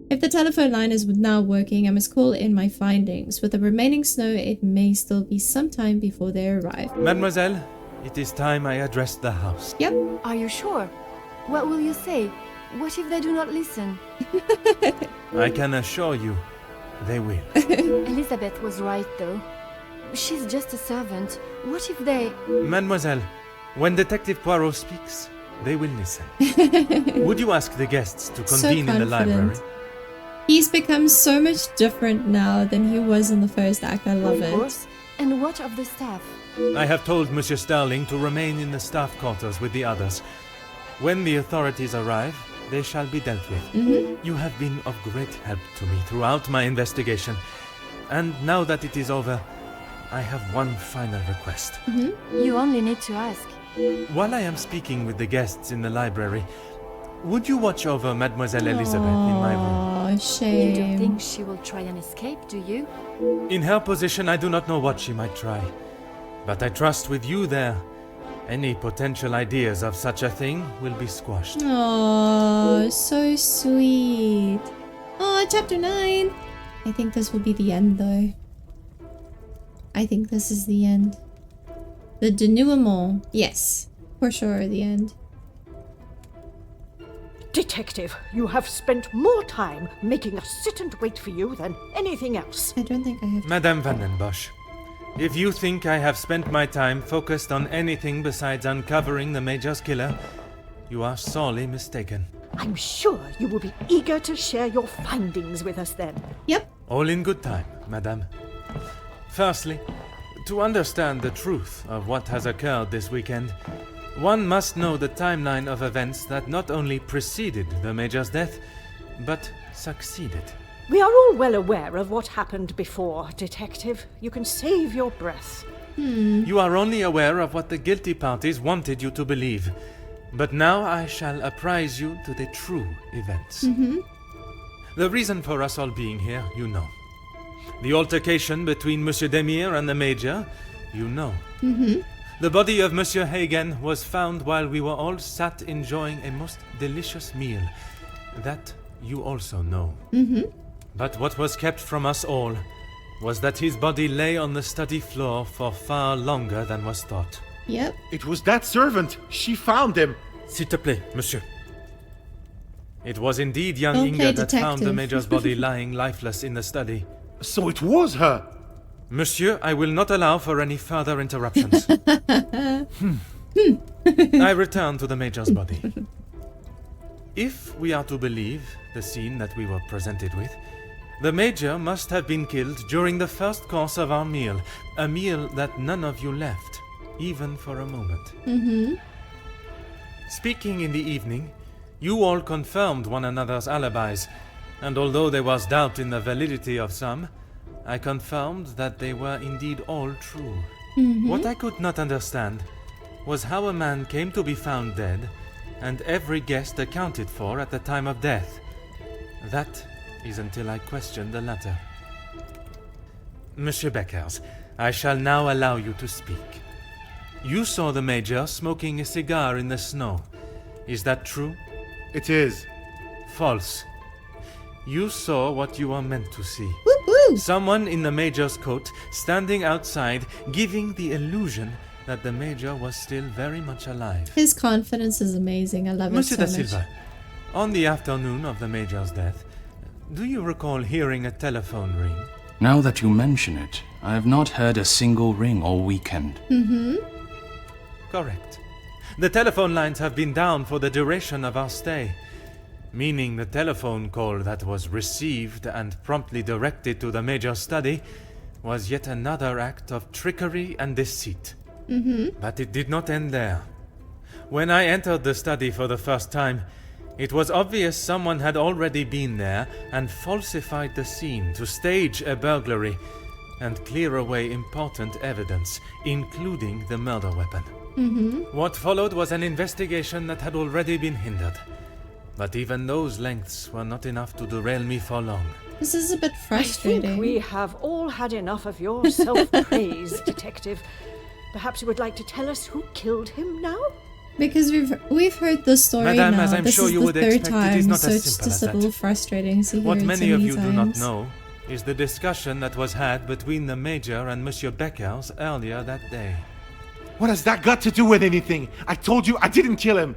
If the telephone line is now working, I must call in my findings. With the remaining snow, it may still be some time before they arrive. Mademoiselle, it is time I addressed the house. Yep. Are you sure? What will you say? What if they do not listen? I can assure you, they will. Elizabeth was right, though. She's just a servant. What if they... Mademoiselle, when Detective Poirot speaks, they will listen. Would you ask the guests to convene in the library? He's become so much different now than he was in the first act. I love it. Of course. And what of the staff? I have told Monsieur Starling to remain in the staff quarters with the others. When the authorities arrive, they shall be dealt with. You have been of great help to me throughout my investigation. And now that it is over, I have one final request. You only need to ask. While I am speaking with the guests in the library, would you watch over Mademoiselle Elizabeth in my room? Oh, shame. You don't think she will try and escape, do you? In her position, I do not know what she might try. But I trust with you there, any potential ideas of such a thing will be squashed. Oh, so sweet. Oh, chapter 9. I think this will be the end, though. I think this is the end. The denouement. Yes, for sure, the end. Detective, you have spent more time making us sit and wait for you than anything else. I don't think I have. Madame Van den Bosch, if you think I have spent my time focused on anything besides uncovering the Major's killer, you are sorely mistaken. I'm sure you will be eager to share your findings with us then. Yep. All in good time, Madame. Firstly, to understand the truth of what has occurred this weekend, one must know the timeline of events that not only preceded the Major's death, but succeeded. We are all well aware of what happened before, Detective. You can save your breath. You are only aware of what the guilty parties wanted you to believe. But now I shall apprise you to the true events. The reason for us all being here, you know. The altercation between Monsieur Demire and the Major, you know. The body of Monsieur Hagen was found while we were all sat enjoying a most delicious meal. That you also know. But what was kept from us all was that his body lay on the study floor for far longer than was thought. Yep. It was that servant. She found him. S'il te plaît, monsieur. It was indeed young Don't play Inga that found the detective. Major's body lying lifeless in the study. So it was her. Monsieur, I will not allow for any further interruptions. I return to the Major's body. If we are to believe the scene that we were presented with, the Major must have been killed during the first course of our meal, a meal that none of you left, even for a moment. Speaking in the evening, you all confirmed one another's alibis, and although there was doubt in the validity of some, I confirmed that they were indeed all true. What I could not understand was how a man came to be found dead, and every guest accounted for at the time of death. That is until I questioned the latter. Monsieur Beckers, I shall now allow you to speak. You saw the Major smoking a cigar in the snow. Is that true? It is. False. You saw what you were meant to see. Whoop whoop. Someone in the Major's coat standing outside, giving the illusion that the Major was still very much alive. His confidence is amazing. I love Monsieur it da so much. Silva, on the afternoon of the Major's death, do you recall hearing a telephone ring? Now that you mention it, I have not heard a single ring all weekend. Correct. The telephone lines have been down for the duration of our stay, meaning the telephone call that was received and promptly directed to the Major's study was yet another act of trickery and deceit. But it did not end there. When I entered the study for the first time, it was obvious someone had already been there and falsified the scene to stage a burglary and clear away important evidence, including the murder weapon. What followed was an investigation that had already been hindered. But even those lengths were not enough to derail me for long. This is a bit I frustrating. think we have all had enough of your self-praise, Detective. Perhaps you would like to tell us who killed him now? Because we've heard the story Madame, now. as I'm this sure is you the would third expect, time, it is not so as it's simple just as a little that. frustrating to hear What it many so of many you do not times. know is the discussion that was had between the Major and Monsieur Beckers earlier that day. What has that got to do with anything? I told you I didn't kill him.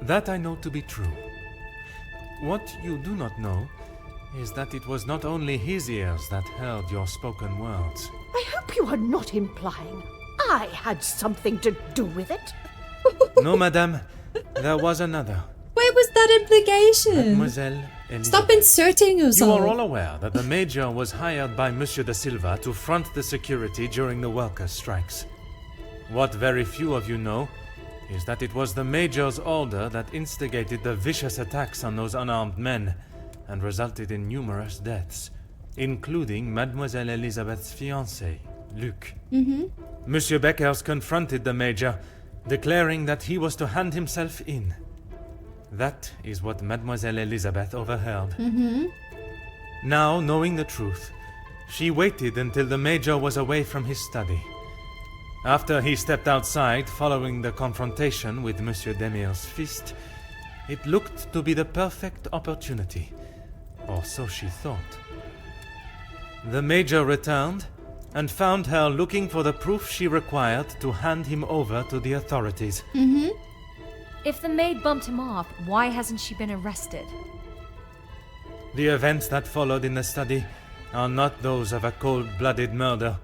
That I know to be true. What you do not know is that it was not only his ears that heard your spoken words. I hope you are not implying I had something to do with it. No, madame, there was another. Where was that implication? Mademoiselle Elizabeth. Stop inserting yourself. You are all aware that the Major was hired by Monsieur de Silva to front the security during the workers' strikes. What very few of you know is that it was the Major's order that instigated the vicious attacks on those unarmed men and resulted in numerous deaths, including Mademoiselle Elizabeth's fiancé, Luc. Monsieur Beckers confronted the Major, declaring that he was to hand himself in. That is what Mademoiselle Elizabeth overheard. Now, knowing the truth, she waited until the Major was away from his study. After he stepped outside following the confrontation with Monsieur Demir's fist, it looked to be the perfect opportunity, or so she thought. The Major returned and found her looking for the proof she required to hand him over to the authorities. If the maid bumped him off, why hasn't she been arrested? The events that followed in the study are not those of a cold-blooded murder,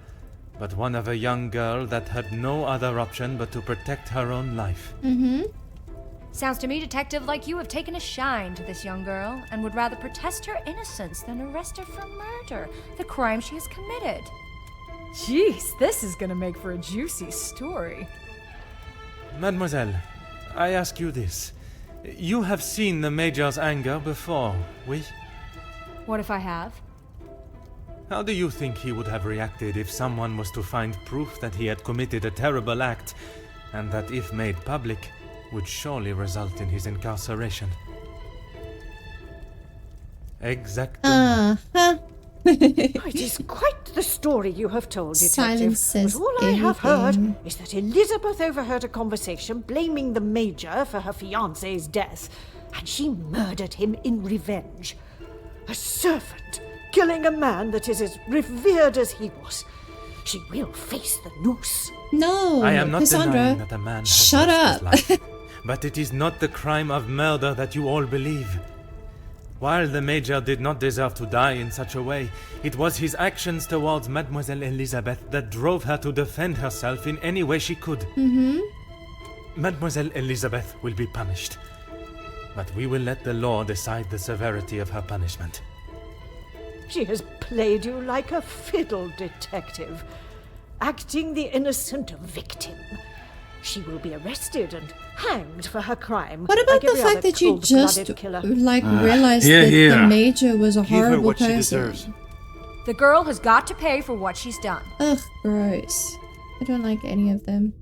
but one of a young girl that had no other option but to protect her own life. Sounds to me, Detective, like you have taken a shine to this young girl and would rather protest her innocence than arrest her for murder, the crime she has committed. Jeez, this is gonna make for a juicy story. Mademoiselle, I ask you this. You have seen the Major's anger before, oui? What if I have? How do you think he would have reacted if someone was to find proof that he had committed a terrible act, and that if made public, would surely result in his incarceration? Exactement. It is quite the story you have told, Detective. Silence says but all I have everything. heard is that Elizabeth overheard a conversation blaming the Major for her fiancé's death, and she murdered him in revenge. A servant killing a man that is as revered as he was. She will face the noose. No, I am not Cassandra, denying that a man has shut lost up. his life, but it is not the crime of murder that you all believe. While the Major did not deserve to die in such a way, it was his actions towards Mademoiselle Elizabeth that drove her to defend herself in any way she could. Mademoiselle Elizabeth will be punished, but we will let the law decide the severity of her punishment. She has played you like a fiddle, Detective, acting the innocent victim. She will be arrested and hanged for her crime. What about like the every fact other that you just cold-blooded killer. realized here, that the here. Major was a Give her horrible what she person? deserves. The girl has got to pay for what she's done. Ugh, gross. I don't like any of them.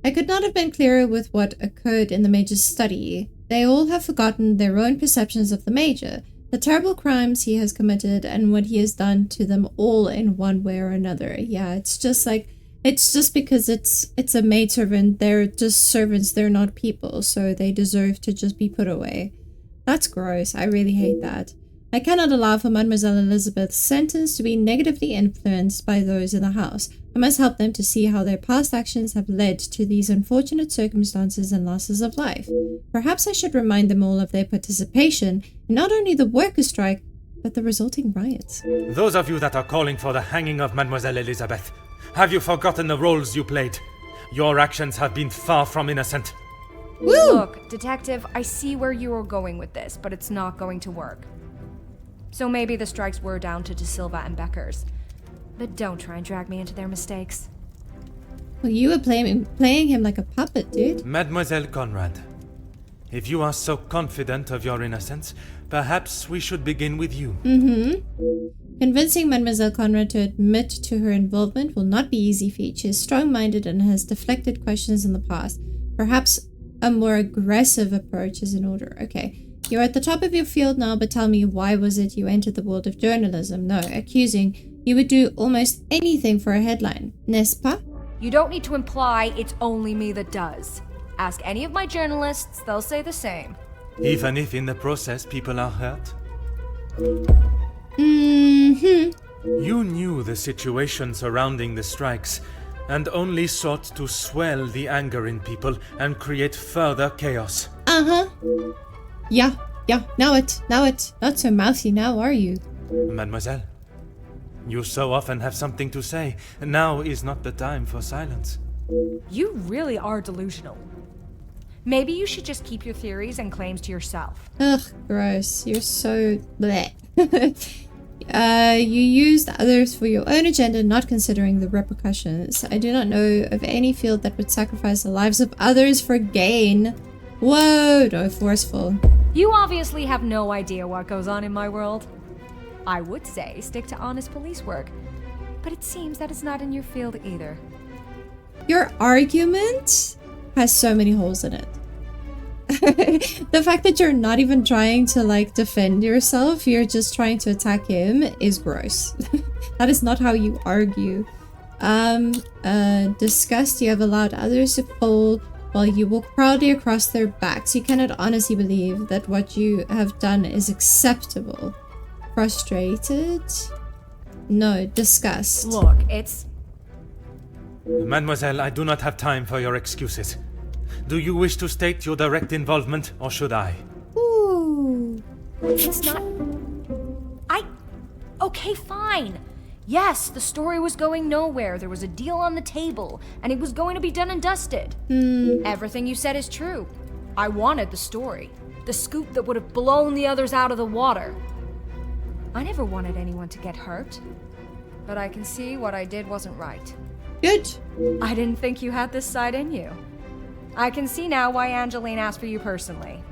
I could not have been clearer with what occurred in the Major's study. They all have forgotten their own perceptions of the Major, the terrible crimes he has committed, and what he has done to them all in one way or another. Yeah, it's just because it's a maidservant. They're just servants, they're not people, so they deserve to just be put away. That's gross. I really hate that. I cannot allow for Mademoiselle Elizabeth's sentence to be negatively influenced by those in the house. I must help them to see how their past actions have led to these unfortunate circumstances and losses of life. Perhaps I should remind them all of their participation in not only the workers' strike, but the resulting riots. Those of you that are calling for the hanging of Mademoiselle Elizabeth, have you forgotten the roles you played? Your actions have been far from innocent. Woo! Look, Detective, I see where you are going with this, but it's not going to work. So maybe the strikes were down to De Silva and Beckers. But don't try and drag me into their mistakes. Well, you were playing him like a puppet, dude. Mademoiselle Conrad, if you are so confident of your innocence, perhaps we should begin with you. Convincing Mademoiselle Conrad to admit to her involvement will not be easy feat. She is strong-minded and has deflected questions in the past. Perhaps a more aggressive approach is in order. Okay. You're at the top of your field now, but tell me, why was it you entered the world of journalism? No, accusing. You would do almost anything for a headline, n'est-ce pas? You don't need to imply it's only me that does. Ask any of my journalists, they'll say the same. Even if in the process people are hurt? You knew the situation surrounding the strikes and only sought to swell the anger in people and create further chaos. Yeah, now it. Not so mouthy now, are you? Mademoiselle, you so often have something to say. Now is not the time for silence. You really are delusional. Maybe you should just keep your theories and claims to yourself. Ugh, gross. You're so bleh. You used others for your own agenda, not considering the repercussions. I do not know of any field that would sacrifice the lives of others for gain. Whoa, no, forceful. You obviously have no idea what goes on in my world. I would say stick to honest police work, but it seems that it's not in your field either. Your argument has so many holes in it. The fact that you're not even trying to like defend yourself, you're just trying to attack him is gross. That is not how you argue. Disgust, you have allowed others to fall while you walk proudly across their backs. You cannot honestly believe that what you have done is acceptable. Frustrated? No, disgust. Look, it's... Mademoiselle, I do not have time for your excuses. Do you wish to state your direct involvement, or should I? Ooh. It's not... Okay, fine. Yes, the story was going nowhere. There was a deal on the table, and it was going to be done and dusted. Everything you said is true. I wanted the story. The scoop that would have blown the others out of the water. I never wanted anyone to get hurt. But I can see what I did wasn't right. Good. I didn't think you had this side in you. I can see now why Angeline asked for you personally.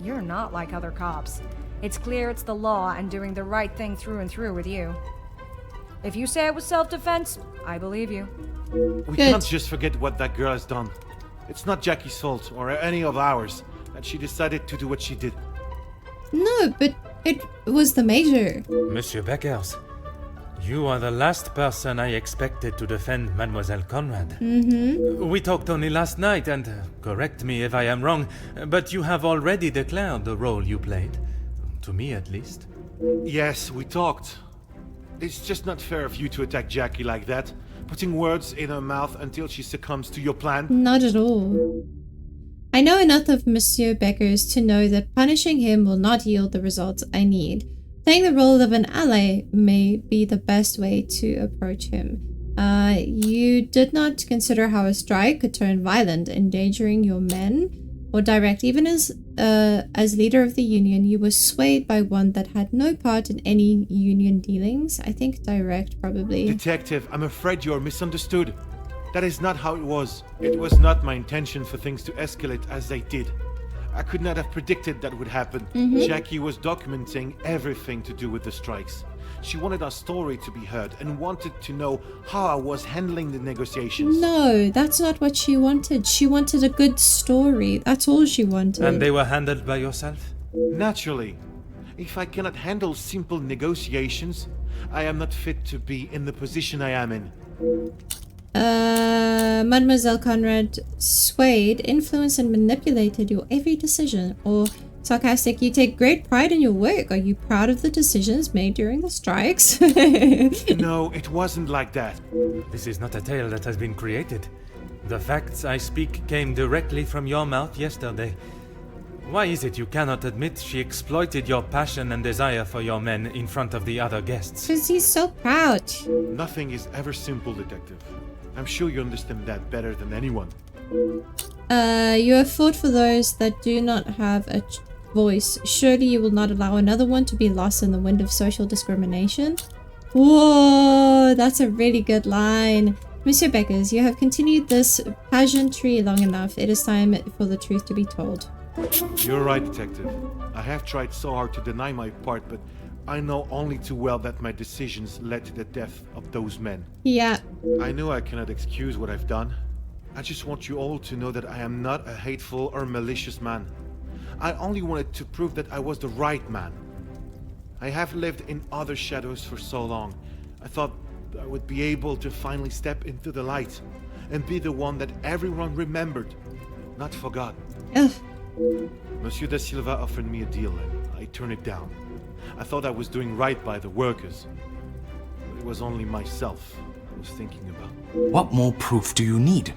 You're not like other cops. It's clear it's the law and doing the right thing through and through with you. If you say it was self-defense, I believe you. We can't just forget what that girl has done. It's not Jackie's fault, or any of ours, that she decided to do what she did. No, but it was the Major. Monsieur Beckers, you are the last person I expected to defend Mademoiselle Conrad. We talked only last night, and correct me if I am wrong, but you have already declared the role you played. To me, at least. Yes, we talked. It's just not fair of you to attack Jackie like that, putting words in her mouth until she succumbs to your plan. Not at all. I know enough of Monsieur Beckers to know that punishing him will not yield the results I need. Playing the role of an ally may be the best way to approach him. You did not consider how a strike could turn violent, endangering your men, or direct. Even as leader of the union, you were swayed by one that had no part in any union dealings. I think direct, probably. Detective, I'm afraid you're misunderstood. That is not how it was. It was not my intention for things to escalate as they did. I could not have predicted that would happen. Jackie was documenting everything to do with the strikes. She wanted our story to be heard and wanted to know how I was handling the negotiations. No, that's not what she wanted. She wanted a good story. That's all she wanted. And they were handled by yourself? Naturally. If I cannot handle simple negotiations, I am not fit to be in the position I am in. Mademoiselle Conrad swayed, influenced, and manipulated your every decision. Or sarcastic, you take great pride in your work. Are you proud of the decisions made during the strikes? No, it wasn't like that. This is not a tale that has been created. The facts I speak came directly from your mouth yesterday. Why is it you cannot admit she exploited your passion and desire for your men in front of the other guests? Because he's so proud. Nothing is ever simple, Detective. I'm sure you understand that better than anyone. You have fought for those that do not have a voice. Surely you will not allow another one to be lost in the wind of social discrimination. Whoa, that's a really good line. Monsieur Beckers, you have continued this pageantry long enough. It is time for the truth to be told. You're right, Detective. I have tried so hard to deny my part, but I know only too well that my decisions led to the death of those men. Yeah. I know I cannot excuse what I've done. I just want you all to know that I am not a hateful or malicious man. I only wanted to prove that I was the right man. I have lived in other shadows for so long. I thought I would be able to finally step into the light and be the one that everyone remembered. not forgotten. Ugh. Monsieur da Silva offered me a deal and I turned it down. I thought I was doing right by the workers. But it was only myself I was thinking about. What more proof do you need?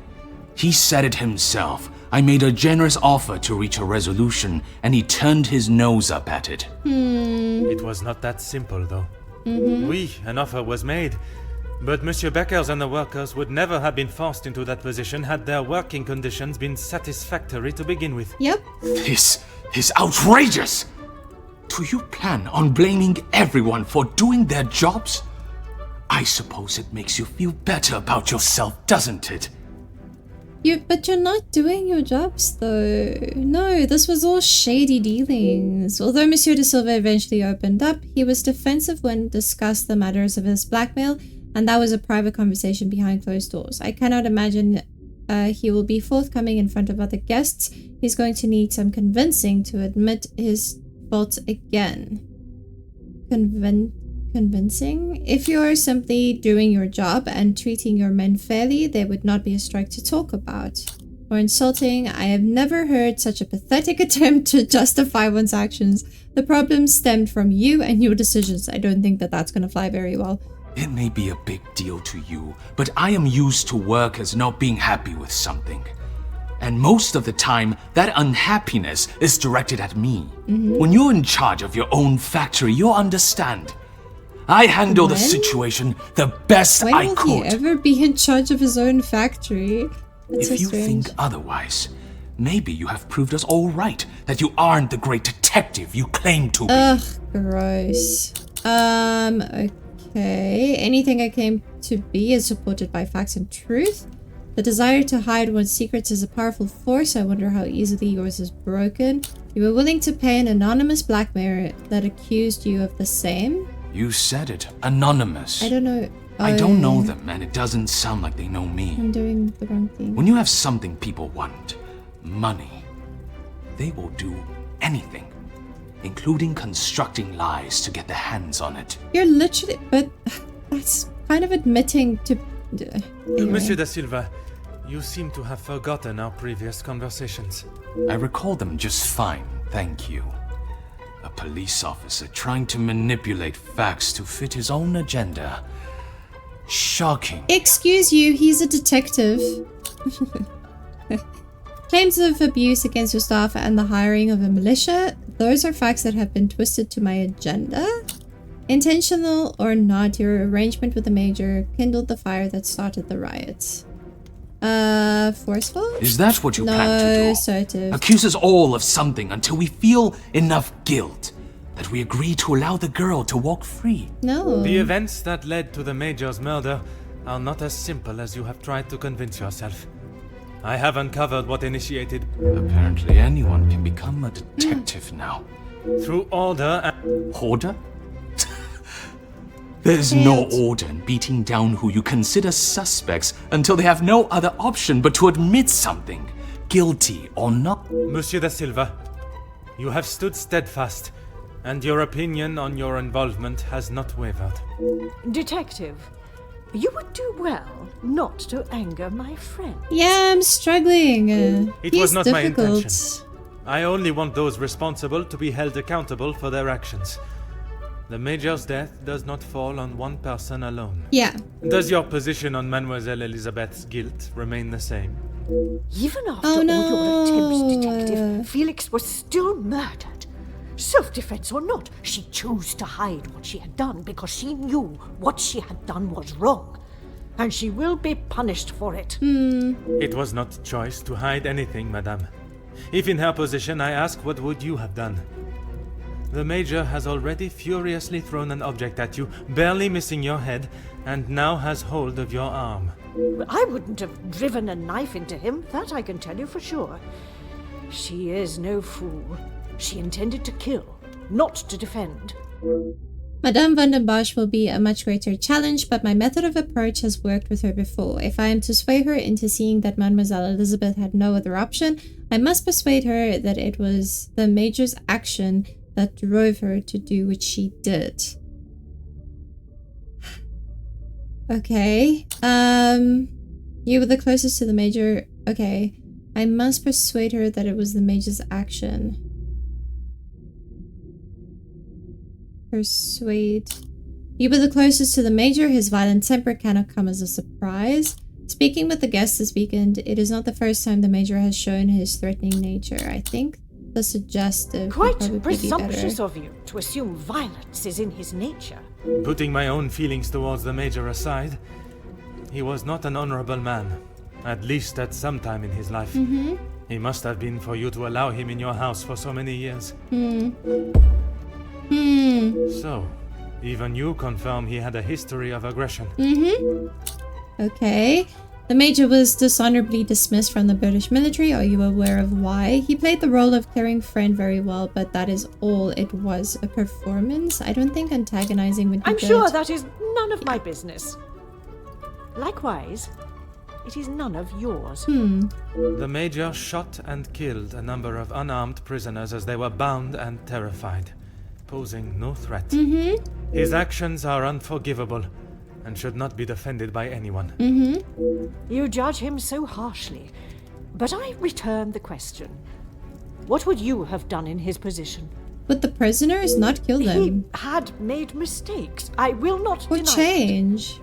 He said it himself. I made a generous offer to reach a resolution, and he turned his nose up at it. It was not that simple, though. Oui, an offer was made. But Monsieur Beckers and the workers would never have been forced into that position had their working conditions been satisfactory to begin with. Yep. This is outrageous! Do you plan on blaming everyone for doing their jobs? I suppose it makes you feel better about yourself, doesn't it? But you're not doing your jobs, though. No, this was all shady dealings. Although Monsieur de Silva eventually opened up, he was defensive when discussed the matters of his blackmail, and that was a private conversation behind closed doors. I cannot imagine he will be forthcoming in front of other guests. He's going to need some convincing to admit his faults again. Convincing? If you are simply doing your job and treating your men fairly, there would not be a strike to talk about. Or insulting, I have never heard such a pathetic attempt to justify one's actions. The problem stemmed from you and your decisions. I don't think that that's going to fly very well. It may be a big deal to you, but I am used to workers not being happy with something. And most of the time, that unhappiness is directed at me. When you're in charge of your own factory, you'll understand. I handle the situation the best I could. When will he ever be in charge of his own factory? That's If you think otherwise, maybe you have proved us all right, that you aren't the great detective you claim to be. Ugh, gross. Okay. Anything I claim to be is supported by facts and truth. The desire to hide one's secrets is a powerful force. I wonder how easily yours is broken. You were willing to pay an anonymous blackmailer that accused you of the same? You said it. Anonymous. I don't know. I don't know them, and it doesn't sound like they know me. I'm doing the wrong thing. When you have something people want, money, they will do anything, including constructing lies to get their hands on it. You're literally... But that's kind of admitting to... Anyway. Monsieur da Silva, you seem to have forgotten our previous conversations. I recall them just fine, thank you. A police officer trying to manipulate facts to fit his own agenda. Shocking. Excuse you, he's a detective. Claims of abuse against your staff and the hiring of a militia, those are facts that have been twisted to my agenda. Intentional or not, your arrangement with the major kindled the fire that started the riots. Forceful? Is that what you plan to do? No, assertive. Accuse us all of something until we feel enough guilt that we agree to allow the girl to walk free. No. The events that led to the Major's murder are not as simple as you have tried to convince yourself. I have uncovered what initiated... Apparently anyone can become a detective now. Through order and... Order? There's no order in beating down who you consider suspects until they have no other option but to admit something, guilty or not. Monsieur da Silva, you have stood steadfast, and your opinion on your involvement has not wavered. Detective, you would do well not to anger my friend. Yeah, I'm struggling. It was not my difficult. intention. I only want those responsible to be held accountable for their actions. The Major's death does not fall on one person alone. Yeah. Does your position on Mademoiselle Elizabeth's guilt remain the same? Even after all your attempts, Detective, Felix was still murdered. Self-defense or not, she chose to hide what she had done because she knew what she had done was wrong. And she will be punished for it. It was not choice to hide anything, madame. If in her position, I ask, what would you have done? The Major has already furiously thrown an object at you, barely missing your head, and now has hold of your arm. I wouldn't have driven a knife into him, that I can tell you for sure. She is no fool. She intended to kill, not to defend. Madame van den Bosch will be a much greater challenge, but my method of approach has worked with her before. If I am to sway her into seeing that Mademoiselle Elizabeth had no other option, I must persuade her that it was the Major's action that drove her to do what she did. Okay. You were the closest to the Major. Okay. I must persuade her that it was the mage's action. Persuade. You were the closest to the major. His violent temper cannot come as a surprise. Speaking with the guest this weekend, it is not the first time the major has shown his threatening nature. I think the suggestive would probably Quite presumptuous be better. of you to assume violence is in his nature. Putting my own feelings towards the major aside, he was not an honorable man, at least at some time in his life. He must have been for you to allow him in your house for so many years. So, even you confirm he had a history of aggression. Okay. The major was dishonorably dismissed from the British military. Are you aware of why? He played the role of caring friend very well, but that is all it was, a performance. I don't think antagonizing would be I'm good. sure that is none of my business. Likewise, it is none of yours. The major shot and killed a number of unarmed prisoners as they were bound and terrified, posing no threat. His actions are unforgivable and should not be defended by anyone. You judge him so harshly, but I return the question. What would you have done in his position? But the prisoners, not kill He them. had made mistakes. I will not Or deny change. it.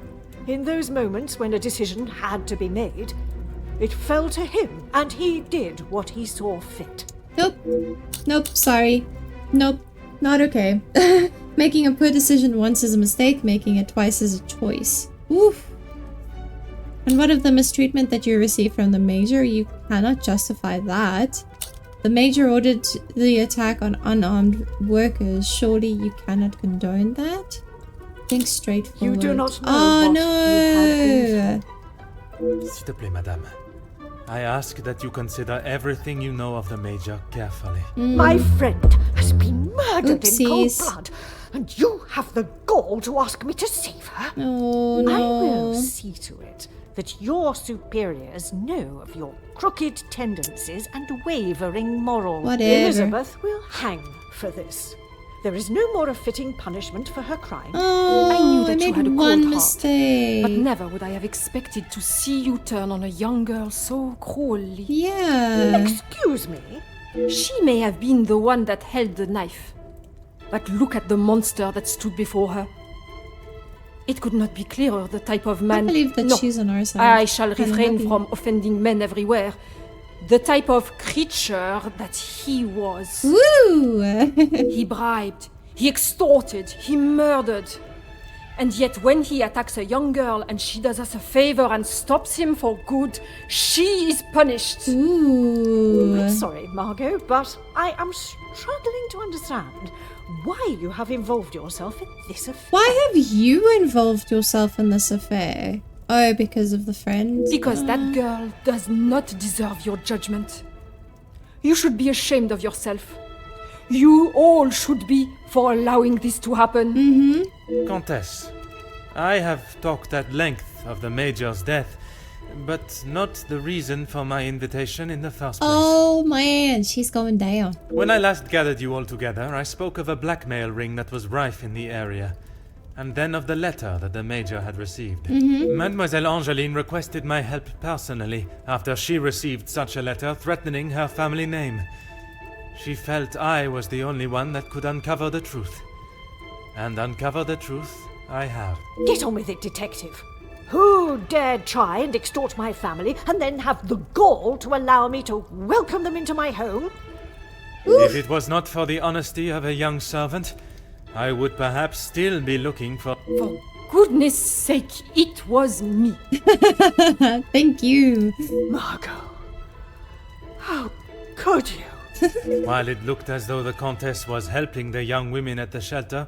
In those moments when a decision had to be made, it fell to him, and he did what he saw fit. Nope. Nope, sorry. Nope. Not okay. Making a poor decision once is a mistake, making it twice is a choice. Oof. And what of the mistreatment that you received from the major? You cannot justify that. The major ordered the attack on unarmed workers. Surely you cannot condone that? Think straightforward. You do not know Oh what you have been no! S'il te plaît, madame. I ask that you consider everything you know of the major carefully. My friend has been murdered in cold Oopsies. blood, and you have the gall to ask me to save her? Oh no. I will see to it that your superiors know of your crooked tendencies and wavering morals. Whatever. Elizabeth will hang for this. There is no more a fitting punishment for her crime. Oh, I knew that you made had a cold one heart, mistake. But never would I have expected to see you turn on a young girl so cruelly. Yeah. Excuse me? She may have been the one that held the knife, but look at the monster that stood before her. It could not be clearer the type of I man. believe that No, she's on our side. I shall Kinda refrain happy. from offending men everywhere. The type of creature that he was. Woo! He bribed, he extorted, he murdered. And yet when he attacks a young girl and she does us a favor and stops him for good, she is punished. Ooh. I'm sorry, Margot, but I am struggling to understand why you have involved yourself in this affair. Why have you involved yourself in this affair? Oh, because of the friend? Because that girl does not deserve your judgment. You should be ashamed of yourself. You all should be for allowing this to happen. Countess, I have talked at length of the major's death, but not the reason for my invitation in the first place. Oh man, she's going down. When I last gathered you all together, I spoke of a blackmail ring that was rife in the area, and then of the letter that the major had received. Mademoiselle Angeline requested my help personally after she received such a letter threatening her family name. She felt I was the only one that could uncover the truth. And uncover the truth I have. Get on with it, detective. Who dared try and extort my family and then have the gall to allow me to welcome them into my home? If it was not for the honesty of a young servant, I would perhaps still be looking for... For goodness sake, it was me. Thank you. Margot, how could you? While it looked as though the Countess was helping the young women at the shelter,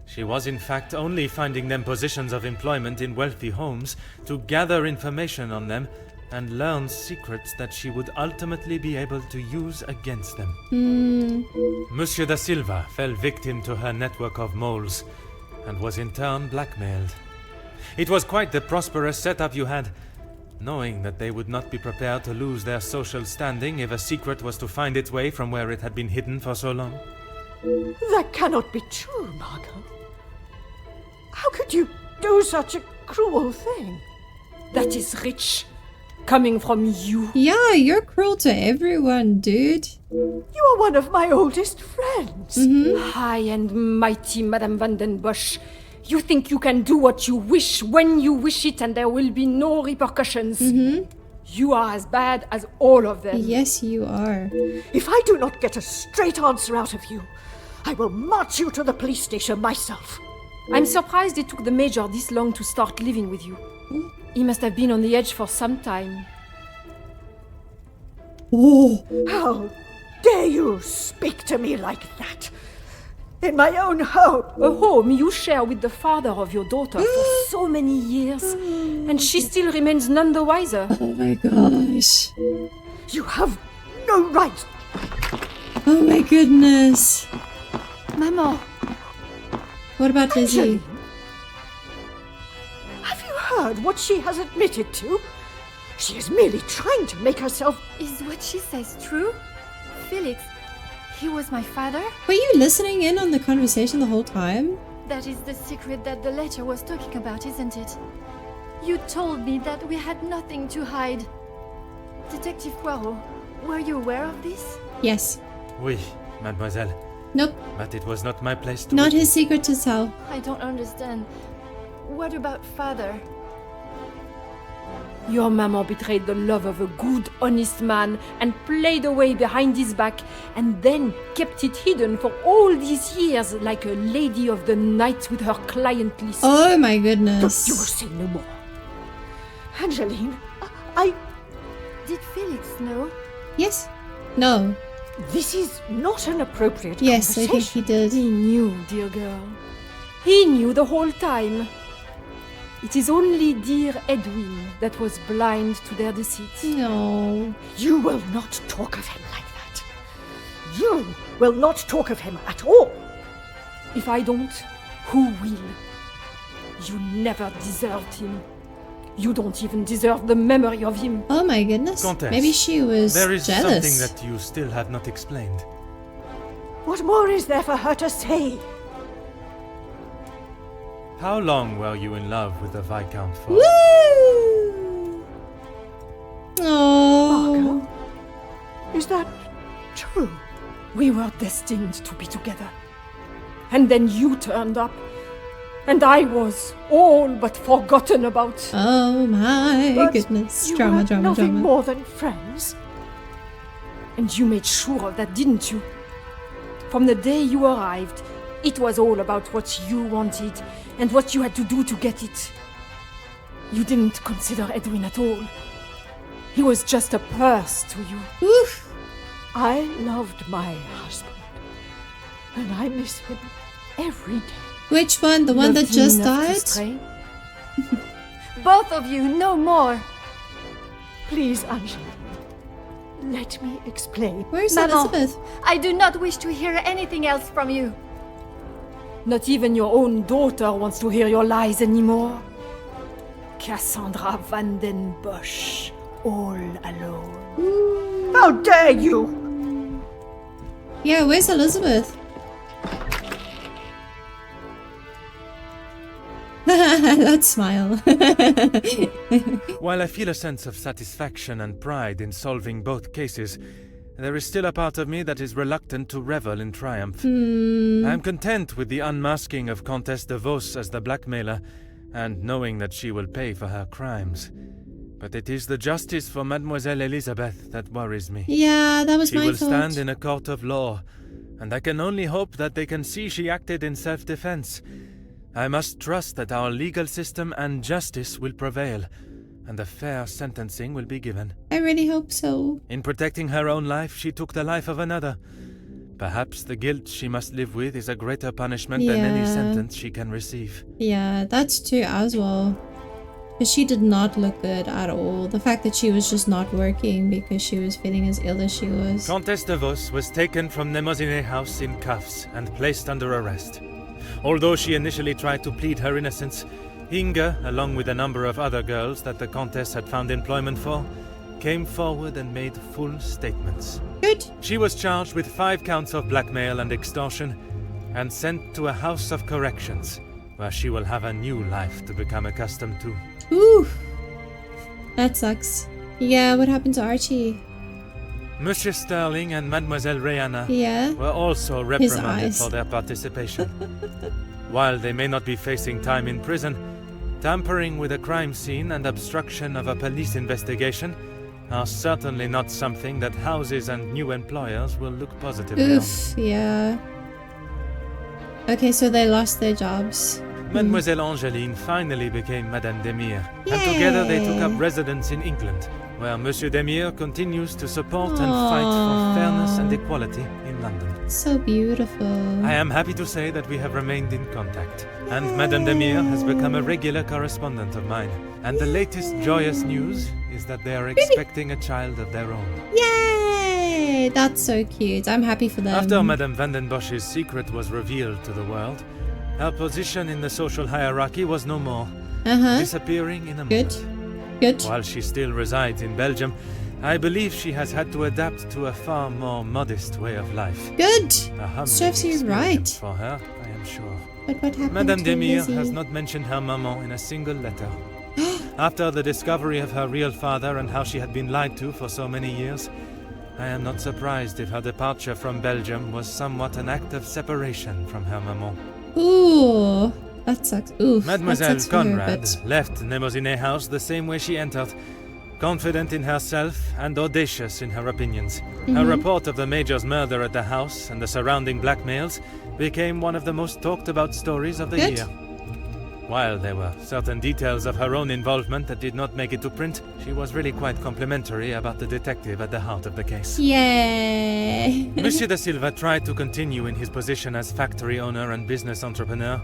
she was in fact only finding them positions of employment in wealthy homes to gather information on them and learn secrets that she would ultimately be able to use against them. Monsieur da Silva fell victim to her network of moles and was in turn blackmailed. It was quite the prosperous setup you had, knowing that they would not be prepared to lose their social standing if a secret was to find its way from where it had been hidden for so long. That cannot be true, Margot. How could you do such a cruel thing? That is rich. coming from you. Yeah, you're cruel to everyone, dude. You are one of my oldest friends. High and mighty, Madame Van den Bosch. You think you can do what you wish when you wish it and there will be no repercussions. You are as bad as all of them. Yes, you are. If I do not get a straight answer out of you, I will march you to the police station myself. I'm surprised it took the Major this long to start living with you. He must have been on the edge for some time. Oh, How dare you speak to me like that? In my own home. A home you share with the father of your daughter for so many years, and she still remains none the wiser. oh my gosh. You have no right. Oh my goodness. Maman, What about Lizzie? Angeline, have you heard what she has admitted to? She is merely trying to make herself... is what she says true? Felix, he was my father? Were you listening in on the conversation the whole time? That is the secret that the letter was talking about, isn't it? You told me that we had nothing to hide. Detective Poirot, were you aware of this? Yes. Oui, mademoiselle. Nope. But it was not my place to... Not his secret to tell. I don't understand. What about father? Your maman betrayed the love of a good, honest man and played away behind his back and then kept it hidden for all these years like a lady of the night with her client list. Oh my You will goodness. say no more. Angeline, I... Did Felix know? Yes. No. This is not an appropriate Yes, I think conversation. he did. He knew, dear girl. He knew the whole time. It is only dear Edwin that was blind to their deceit. No. You will not talk of him like that. You will not talk of him at all. If I don't, who will? You never deserved him. You don't even deserve the memory of him. Oh my goodness. Countess, Maybe she was there is jealous. something that you still have not explained. What more is there for her to say? How long were you in love with the Viscount for? Woo! Oh. Margot? Is that true? We were destined to be together. And then you turned up. And I was all but forgotten about. Oh my But goodness. You Drama, were drama, nothing drama. more than friends. And you made sure of that, didn't you? From the day you arrived, it was all about what you wanted and what you had to do to get it. You didn't consider Edwin at all. He was just a purse to you. Oof. I loved my husband, and I miss him every day. Which one? The one that Loved him just enough to died? stray? Both of you, no more. Please, Angeline, let me explain. Where's Maman, Elizabeth? I do not wish to hear anything else from you. Not even your own daughter wants to hear your lies anymore. Cassandra Van den Bosch, all alone. How dare you! Yeah, where's Elizabeth? That smile. While I feel a sense of satisfaction and pride in solving both cases, there is still a part of me that is reluctant to revel in triumph. I am content with the unmasking of Comtesse de Vos as the blackmailer, and knowing that she will pay for her crimes. But it is the justice for Mademoiselle Elizabeth that worries me. Yeah, that was She my will thought. stand in a court of law, and I can only hope that they can see she acted in self-defense. I must trust that our legal system and justice will prevail, and a fair sentencing will be given. I really hope so. In protecting her own life, she took the life of another. Perhaps the guilt she must live with is a greater punishment than any Yeah. sentence she can receive. Yeah, that's true as well. Because she did not look good at all. The fact that she was just not working because she was feeling as ill as she was. Comtesse de Vos was taken from Nemozinet House in cuffs and placed under arrest. Although she initially tried to plead her innocence, Inga, along with a number of other girls that the Comtesse had found employment for, came forward and made full statements. Good. She was charged with 5 counts of blackmail and extortion and sent to a house of corrections, where she will have a new life to become accustomed to. Ooh. That sucks. Yeah, what happened to Archie? Monsieur Sterling and Mademoiselle Rihanna Yeah. were also reprimanded eyes. for their participation. While they may not be facing time in prison, tampering with a crime scene and obstruction of a police investigation are certainly not something that houses and new employers will look positively Oof, yeah. Okay, so they lost their jobs. on. Mademoiselle Angeline finally became Madame Demire, and together they took up residence in England, where Monsieur Demire continues to support and fight for fairness and equality in London. So beautiful. I am happy to say that we have remained in contact, and Madame Demire has become a regular correspondent of mine. And the latest joyous news is that they are expecting a child of their own. Yay! That's so cute. I'm happy for them. After Madame Vandenbosch's secret was revealed to the world, her position in the social hierarchy was no more, disappearing in a Good. moment. Good. While she still resides in Belgium, I believe she has had to adapt to a far more modest way of life. Good. A humbling Serves you experience right. for her, I am sure. But what happened Madame to Demire Lizzie? has not mentioned her maman in a single letter. After the discovery of her real father and how she had been lied to for so many years, I am not surprised if her departure from Belgium was somewhat an act of separation from her maman. Ooh, that sucks. Oof, Mademoiselle that sucks for her, Conrad but- left Nemozinet House the same way she entered, confident in herself and audacious in her opinions. Her report of the Major's murder at the house and the surrounding blackmails became one of the most talked about stories of the Good. year. While there were certain details of her own involvement that did not make it to print, she was really quite complimentary about the detective at the heart of the case. Yay! Monsieur da Silva tried to continue in his position as factory owner and business entrepreneur,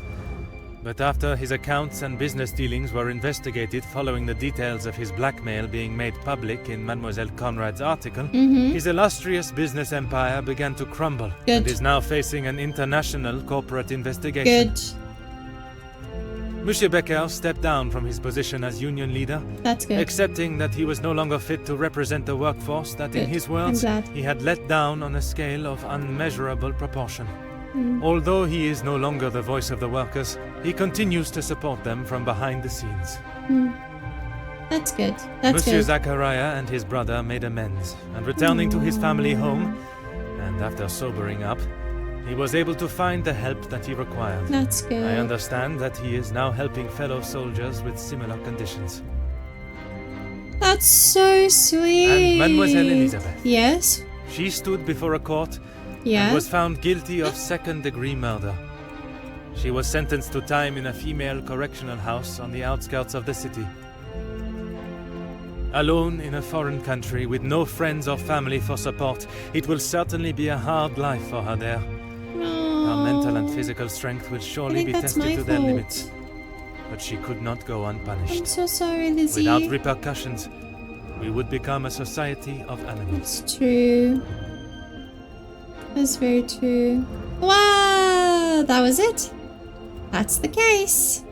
but after his accounts and business dealings were investigated following the details of his blackmail being made public in Mademoiselle Conrad's article, his illustrious business empire began to crumble and is now facing an international corporate investigation. Good. Monsieur Becker stepped down from his position as union leader, That's good. accepting that he was no longer fit to represent the workforce that, in Good. his I'm words, glad. he had let down on a scale of unmeasurable proportion. Although he is no longer the voice of the workers, he continues to support them from behind the scenes. That's good. That's Monsieur good. Zachariah and his brother made amends, and returning to his family home, and after sobering up, he was able to find the help that he required. That's good. I understand that he is now helping fellow soldiers with similar conditions. That's so sweet. And Mademoiselle Elizabeth. Yes. She stood before a court Yeah. and was found guilty of second-degree murder. She was sentenced to time in a female correctional house on the outskirts of the city. Alone in a foreign country with no friends or family for support, it will certainly be a hard life for her there. Her mental and physical strength will surely think be that's tested my to their fault. limits. But she could not go I'm unpunished. so sorry, Lizzie. Without repercussions, we would become a society of animals. It's true. That's very true. Wow, that was it. That's the case.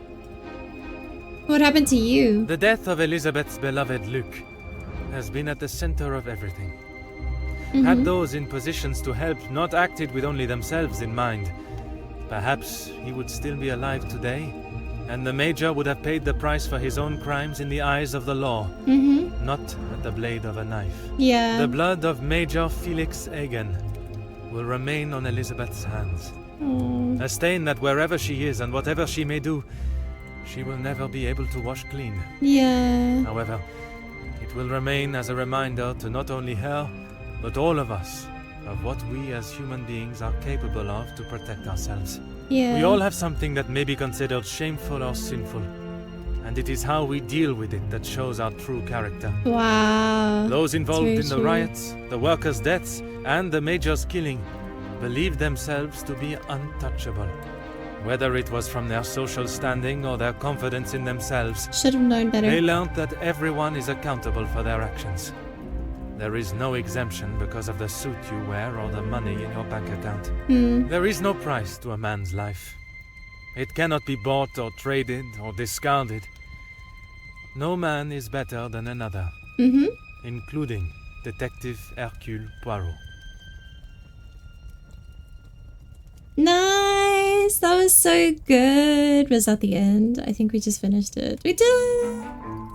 What happened to you? The death of Elizabeth's beloved Luc has been at the center of everything. Had those in positions to help not acted with only themselves in mind, perhaps he would still be alive today, and the Major would have paid the price for his own crimes in the eyes of the law, not at the blade of a knife. Yeah. The blood of Major Felix Egan will remain on Elizabeth's hands. Aw. A stain that wherever she is and whatever she may do, she will never be able to wash clean. Yeah. However, it will remain as a reminder to not only her, but all of us, of what we as human beings are capable of to protect ourselves. Yeah. We all have something that may be considered shameful or sinful, and it is how we deal with it that shows our true character. Wow. Those involved very in the true. riots, the workers' deaths, and the Major's killing believed themselves to be untouchable. Whether it was from their social standing or their confidence in themselves, Should have known better. they learned that everyone is accountable for their actions. There is no exemption because of the suit you wear or the money in your bank account. There is no price to a man's life. It cannot be bought or traded or discarded. No man is better than another, including Detective Hercule Poirot. Nice. guys, that was so good. Was that the end? I think we just finished it. We did!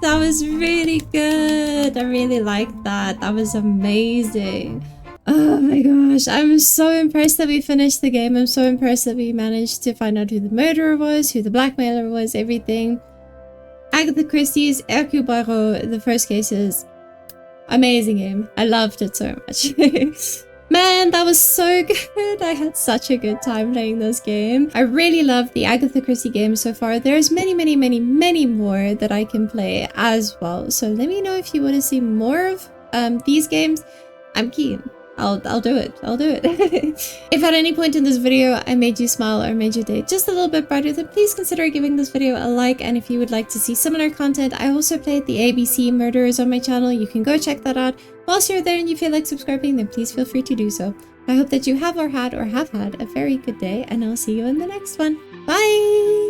That was really good. I really liked that. That was amazing. Oh my gosh, I'm so impressed that we finished the game. I'm so impressed that we managed to find out who the murderer was, who the blackmailer was, everything. Agatha Christie's Hercule Poirot, the first cases. Amazing game. I loved it so much. Man, that was so good. I had such a good time playing this game. I really love the Agatha Christie games so far. There's many more that I can play as well. So let me know if you want to see more of these games. I'm keen. I'll do it. I'll do it. If at any point in this video I made you smile or made your day just a little bit brighter, then please consider giving this video a like. And if you would like to see similar content, I also played the ABC Murderers on my channel. You can go check that out. Whilst you're there and you feel like subscribing, then please feel free to do so. I hope that you have had a very good day, and I'll see you in the next one. Bye!